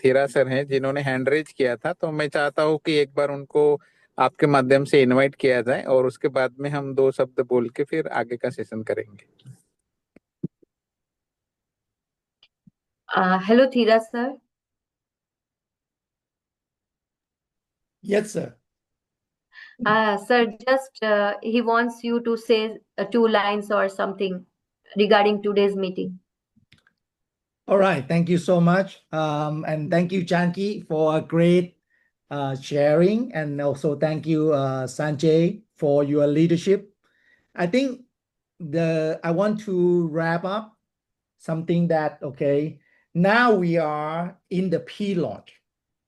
थीरा सर हैं जिन्होंने हैंड रेज किया था, तो मैं चाहता हूँ कि एक बार उनको आपके माध्यम से इनवाइट किया जाए और उसके बाद में हम दो शब्द बोल के फिर आगे का सेशन करेंगे। Hello Dheeraj sir. Yes, sir. Sir, just he wants you to say 2 lines or something regarding today's meeting. All right. Thank you so much. And thank you, Janki, for a great sharing. And also thank you, Sanjay, for your leadership. I think I want to wrap up something that, okay, now we are in the pre-launch.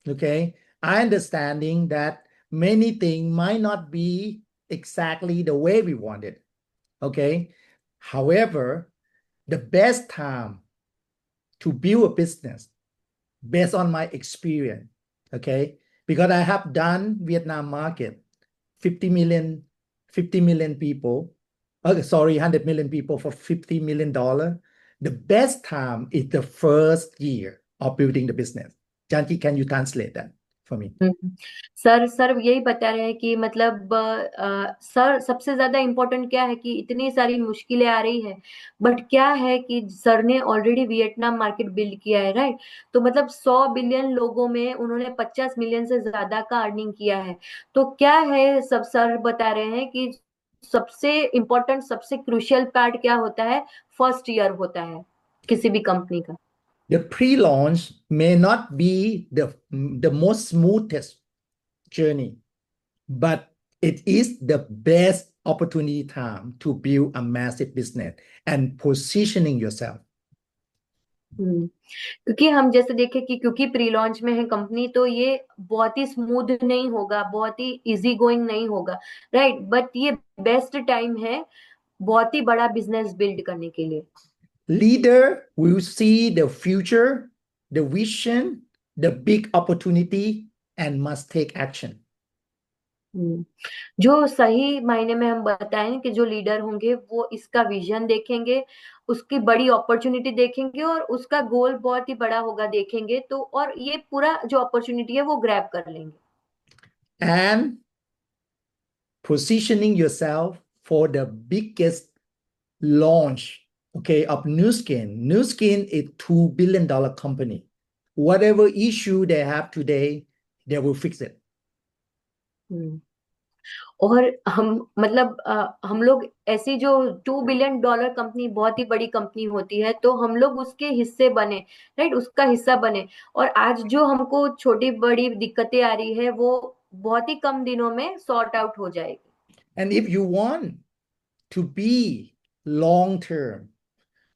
Okay, I understanding that many things might not be exactly the way we wanted. Okay, however, the best time to build a business based on my experience, okay, because I have done Vietnam market, 50 million, 50 million people, okay, sorry, 100 million people for $50 million. The best time is the first year of building the business. Janki, can you translate that for me? Sir sir यही बता रहे हैं कि मतलब sir सबसे ज्यादा important क्या है कि इतनी सारी मुश्किलें आ रही है, बट क्या है कि सर ने ऑलरेडी वियतनाम मार्केट बिल्ड किया है, राइट? तो मतलब 100 बिलियन लोगों में उन्होंने 50 मिलियन से ज्यादा का अर्निंग किया है। तो क्या है, सब सर बता रहे हैं कि सबसे इम्पोर्टेंट सबसे क्रूशियल पार्ट क्या होता है, फर्स्ट ईयर होता है किसी भी कंपनी का। The pre-launch may not be the most smoothest journey, but it is the best opportunity time to build a massive business and positioning yourself. क्योंकि हम जैसे देखें कि क्योंकि प्री लॉन्च में है कंपनी, तो ये बहुत ही स्मूथ नहीं होगा, बहुत ही इजी गोइंग नहीं होगा, राइट? बट ये बेस्ट टाइम है बहुत ही बड़ा बिजनेस बिल्ड करने के लिए। Leader will see the future, the vision, the big opportunity, and must take action. जो सही मायने में हम बताएं कि जो लीडर होंगे वो इसका विजन देखेंगे, उसकी बड़ी अपॉर्चुनिटी देखेंगे और उसका गोल बहुत ही बड़ा होगा देखेंगे, तो और ये पूरा जो अपॉर्चुनिटी है वो ग्रैब कर लेंगे। And positioning yourself for the biggest launch, okay, of Nu Skin. Nu Skin is $2 billion company. Whatever issue they have today, they will fix it. और हम मतलब हम लोग ऐसी जो $2 बिलियन कंपनी बहुत ही बड़ी कंपनी होती है, तो हम लोग उसके हिस्से बने, राइट? उसका हिस्सा बने, और आज जो हमको छोटी बड़ी दिक्कतें आ रही है वो बहुत ही कम दिनों में सॉर्ट आउट हो जाएगी। And if you want to be long term,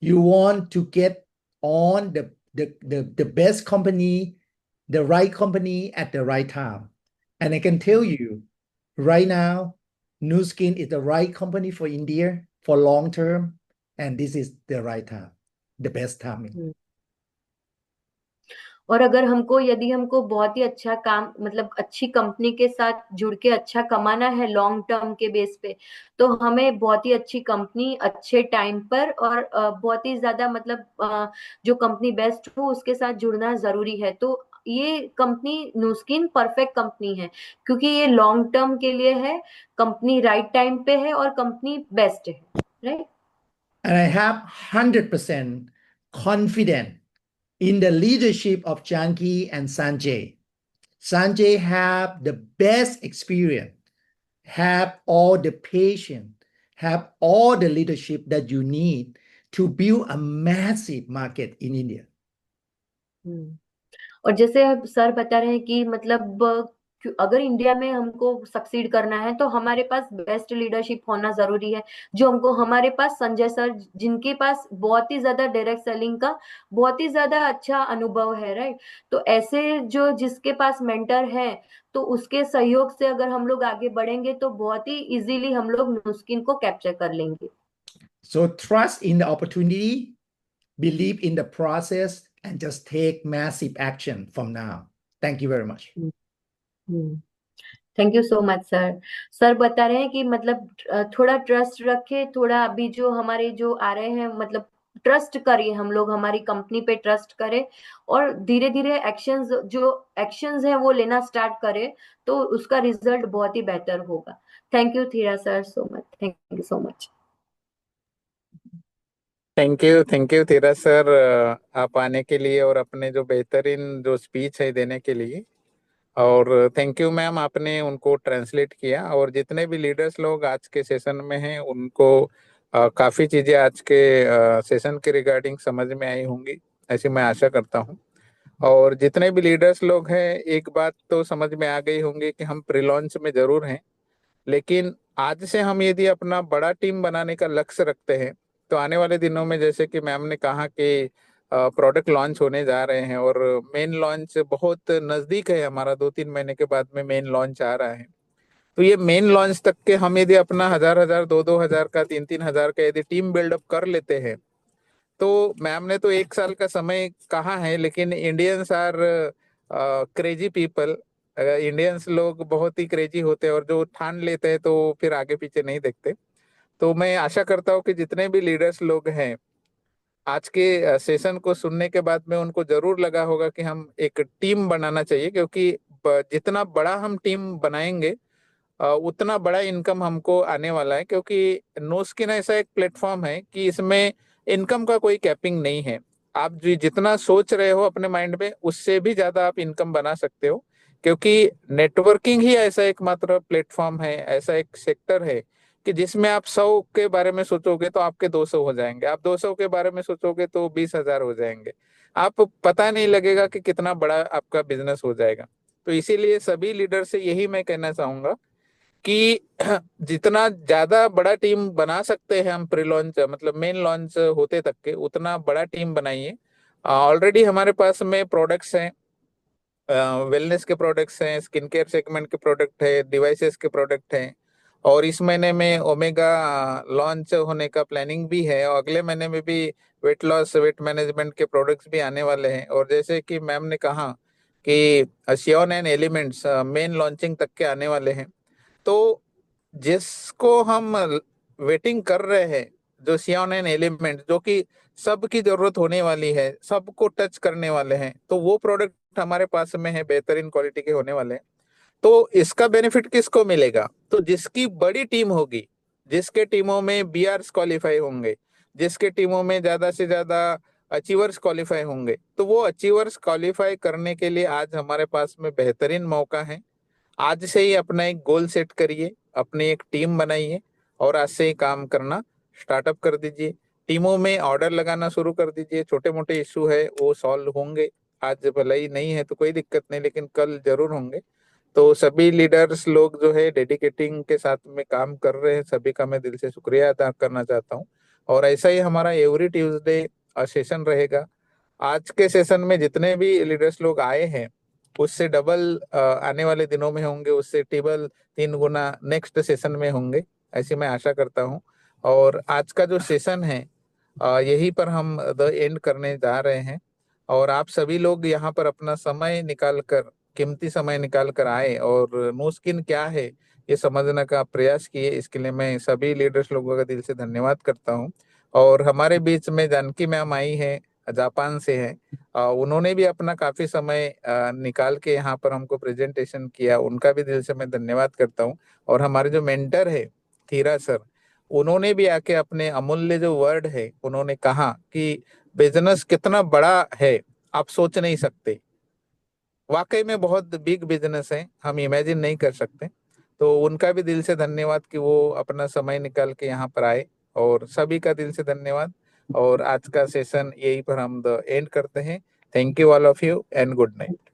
you want to get on the best company, the right company at the right time. And I can tell you right now, Nu Skin is the right company for India for long term. And this is the right time, the best timing. और अगर हमको यदि हमको बहुत ही अच्छा काम मतलब अच्छी कंपनी के साथ जुड़ के अच्छा कमाना है लॉन्ग टर्म के बेस पे, तो हमें बहुत ही अच्छी कंपनी अच्छे टाइम पर और बहुत ही ज्यादा मतलब जो कंपनी बेस्ट हो उसके साथ जुड़ना जरूरी है। तो ये company Nu Skin perfect company है क्योंकि ये लॉन्ग टर्म के लिए है, कंपनी राइट टाइम पे है और कंपनी बेस्ट है, right? And I have 100% confidence in the leadership of Janki and Sanjay. Sanjay have the best experience, have all the patience, have all the leadership that you need to build a massive market in India. और जैसे अब sir बता रहे हैं कि मतलब अगर India में हमको सक्सीड करना है तो हमारे पास बेस्ट लीडरशिप होना जरूरी है, जो हमको हमारे पास संजय सर जिनके पास बहुत ही ज्यादा डायरेक्ट सेलिंग का बहुत ही ज्यादा अच्छा अनुभव है, राइट? तो ऐसे जो जिसके पास मेंटर है, तो उसके सहयोग से अगर हम लोग आगे बढ़ेंगे तो बहुत ही इजीली हम लोग Nu Skin को कैप्चर कर लेंगे। So trust in the opportunity, believe in the process, and just take massive action from now. Thank you very much. Thank you so much sir. Sir बता रहे हैं कि मतलब थोड़ा ट्रस्ट रखे, थोड़ा अभी जो हमारे जो आ रहे हैं मतलब ट्रस्ट करिए, हम लोग हमारी कंपनी पे ट्रस्ट करें और धीरे धीरे एक्शंस हैं वो लेना स्टार्ट करें, तो उसका रिजल्ट बहुत ही बेहतर होगा। Thank you theta sir so much, thank you so much. Thank you Dheeraj sir, आप आने के लिए और अपने जो बेहतरीन जो स्पीच है देने के लिए। और थैंक यू मैम, आपने उनको ट्रांसलेट किया, और जितने भी लीडर्स लोग आज के सेशन में हैं उनको काफ़ी चीज़ें आज के सेशन के रिगार्डिंग समझ में आई होंगी, ऐसी मैं आशा करता हूँ। और जितने भी लीडर्स लोग हैं, एक बात तो समझ में आ गई होंगी कि हम प्री लॉन्च में ज़रूर हैं, लेकिन आज से हम यदि अपना बड़ा टीम बनाने का लक्ष्य रखते हैं तो आने वाले दिनों में, जैसे कि मैम ने कहा कि प्रोडक्ट लॉन्च होने जा रहे हैं और मेन लॉन्च बहुत नज़दीक है हमारा, 2-3 महीने के बाद में मेन लॉन्च आ रहा है। तो ये मेन लॉन्च तक के हम यदि अपना 1,000-1,000, 2,000 का, 3,000 का यदि टीम बिल्डअप कर लेते हैं, तो मैम ने तो 1 साल का समय कहा है, लेकिन Indians are crazy people. Indians लोग बहुत ही क्रेजी होते हैं और जो ठान लेते हैं तो फिर आगे पीछे नहीं देखते। तो मैं आशा करता हूँ कि जितने भी लीडर्स लोग हैं आज के सेशन को सुनने के बाद में उनको जरूर लगा होगा कि हम एक टीम बनाना चाहिए, क्योंकि जितना बड़ा हम टीम बनाएंगे उतना बड़ा इनकम हमको आने वाला है। क्योंकि नो स्किन ऐसा एक प्लेटफॉर्म है कि इसमें इनकम का कोई कैपिंग नहीं है। आप जो जितना सोच रहे हो अपने माइंड में उससे भी ज्यादा आप इनकम बना सकते हो, क्योंकि नेटवर्किंग ही ऐसा एकमात्र प्लेटफॉर्म है, ऐसा एक सेक्टर है कि जिसमें आप 100 के बारे में सोचोगे तो आपके 200 हो जाएंगे, आप 200 के बारे में सोचोगे तो 20,000 हो जाएंगे। आप पता नहीं लगेगा कि कितना बड़ा आपका बिजनेस हो जाएगा। तो इसीलिए सभी लीडर से यही मैं कहना चाहूंगा कि जितना ज्यादा बड़ा टीम बना सकते हैं हम प्री लॉन्च मतलब मेन लॉन्च होते तक के, उतना बड़ा टीम बनाइए। ऑलरेडी हमारे पास में प्रोडक्ट्स हैं, वेलनेस के प्रोडक्ट्स हैं, स्किन केयर सेगमेंट के प्रोडक्ट है, डिवाइसेस के प्रोडक्ट हैं, और इस महीने में ओमेगा लॉन्च होने का प्लानिंग भी है, और अगले महीने में भी वेट लॉस वेट मैनेजमेंट के प्रोडक्ट्स भी आने वाले हैं। और जैसे कि मैम ने कहा कि शियोन एंड एलिमेंट्स मेन लॉन्चिंग तक के आने वाले हैं। तो जिसको हम वेटिंग कर रहे हैं, जो सियान एंड एलिमेंट जो कि सबकी जरूरत होने वाली है, सबको टच करने वाले हैं, तो वो प्रोडक्ट हमारे पास में है, बेहतरीन क्वालिटी के होने वाले हैं। तो इसका बेनिफिट किसको मिलेगा? तो जिसकी बड़ी टीम होगी, जिसके टीमों में बीआरस क्वालिफाई होंगे, जिसके टीमों में ज्यादा से ज्यादा अचीवर्स क्वालिफाई होंगे, तो वो अचीवर्स क्वालिफाई करने के लिए आज हमारे पास में बेहतरीन मौका है। आज से ही अपना एक गोल सेट करिए, अपनी एक टीम बनाइए और आज से ही काम करना स्टार्टअप कर दीजिए। टीमों में ऑर्डर लगाना शुरू कर दीजिए। छोटे मोटे इशू है वो सॉल्व होंगे, आज भले ही नहीं है तो कोई दिक्कत नहीं, लेकिन कल जरूर होंगे। तो सभी लीडर्स लोग जो है डेडिकेटिंग के साथ में काम कर रहे हैं, सभी का मैं दिल से शुक्रिया अदा करना चाहता हूँ। और ऐसा ही हमारा एवरी ट्यूसडे सेशन रहेगा। आज के सेशन में जितने भी लीडर्स लोग आए हैं उससे डबल आने वाले दिनों में होंगे, उससे टेबल 3 गुना नेक्स्ट सेशन में होंगे, ऐसी मैं आशा करता हूँ। और आज का जो सेशन है यहीं पर हम द एंड करने जा रहे हैं। और आप सभी लोग यहाँ पर अपना समय निकाल कर, कीमती समय निकाल कर आए और नो स्किन क्या है ये समझने का प्रयास किए, इसके लिए मैं सभी लीडर्स लोगों का दिल से धन्यवाद करता हूँ। और हमारे बीच में जानकी मैम आई है, जापान से है, उन्होंने भी अपना काफी समय निकाल के यहाँ पर हमको प्रेजेंटेशन किया, उनका भी दिल से मैं धन्यवाद करता हूँ। और हमारे जो मेंटर है थीरा सर, उन्होंने भी आके अपने अमूल्य जो वर्ड है उन्होंने कहा कि बिजनेस कितना बड़ा है आप सोच नहीं सकते। वाकई में बहुत बिग बिजनेस है, हम इमेजिन नहीं कर सकते। तो उनका भी दिल से धन्यवाद कि वो अपना समय निकाल के यहाँ पर आए, और सभी का दिल से धन्यवाद। और आज का सेशन यहीं पर हम द एंड करते हैं। Thank you all of you and good night.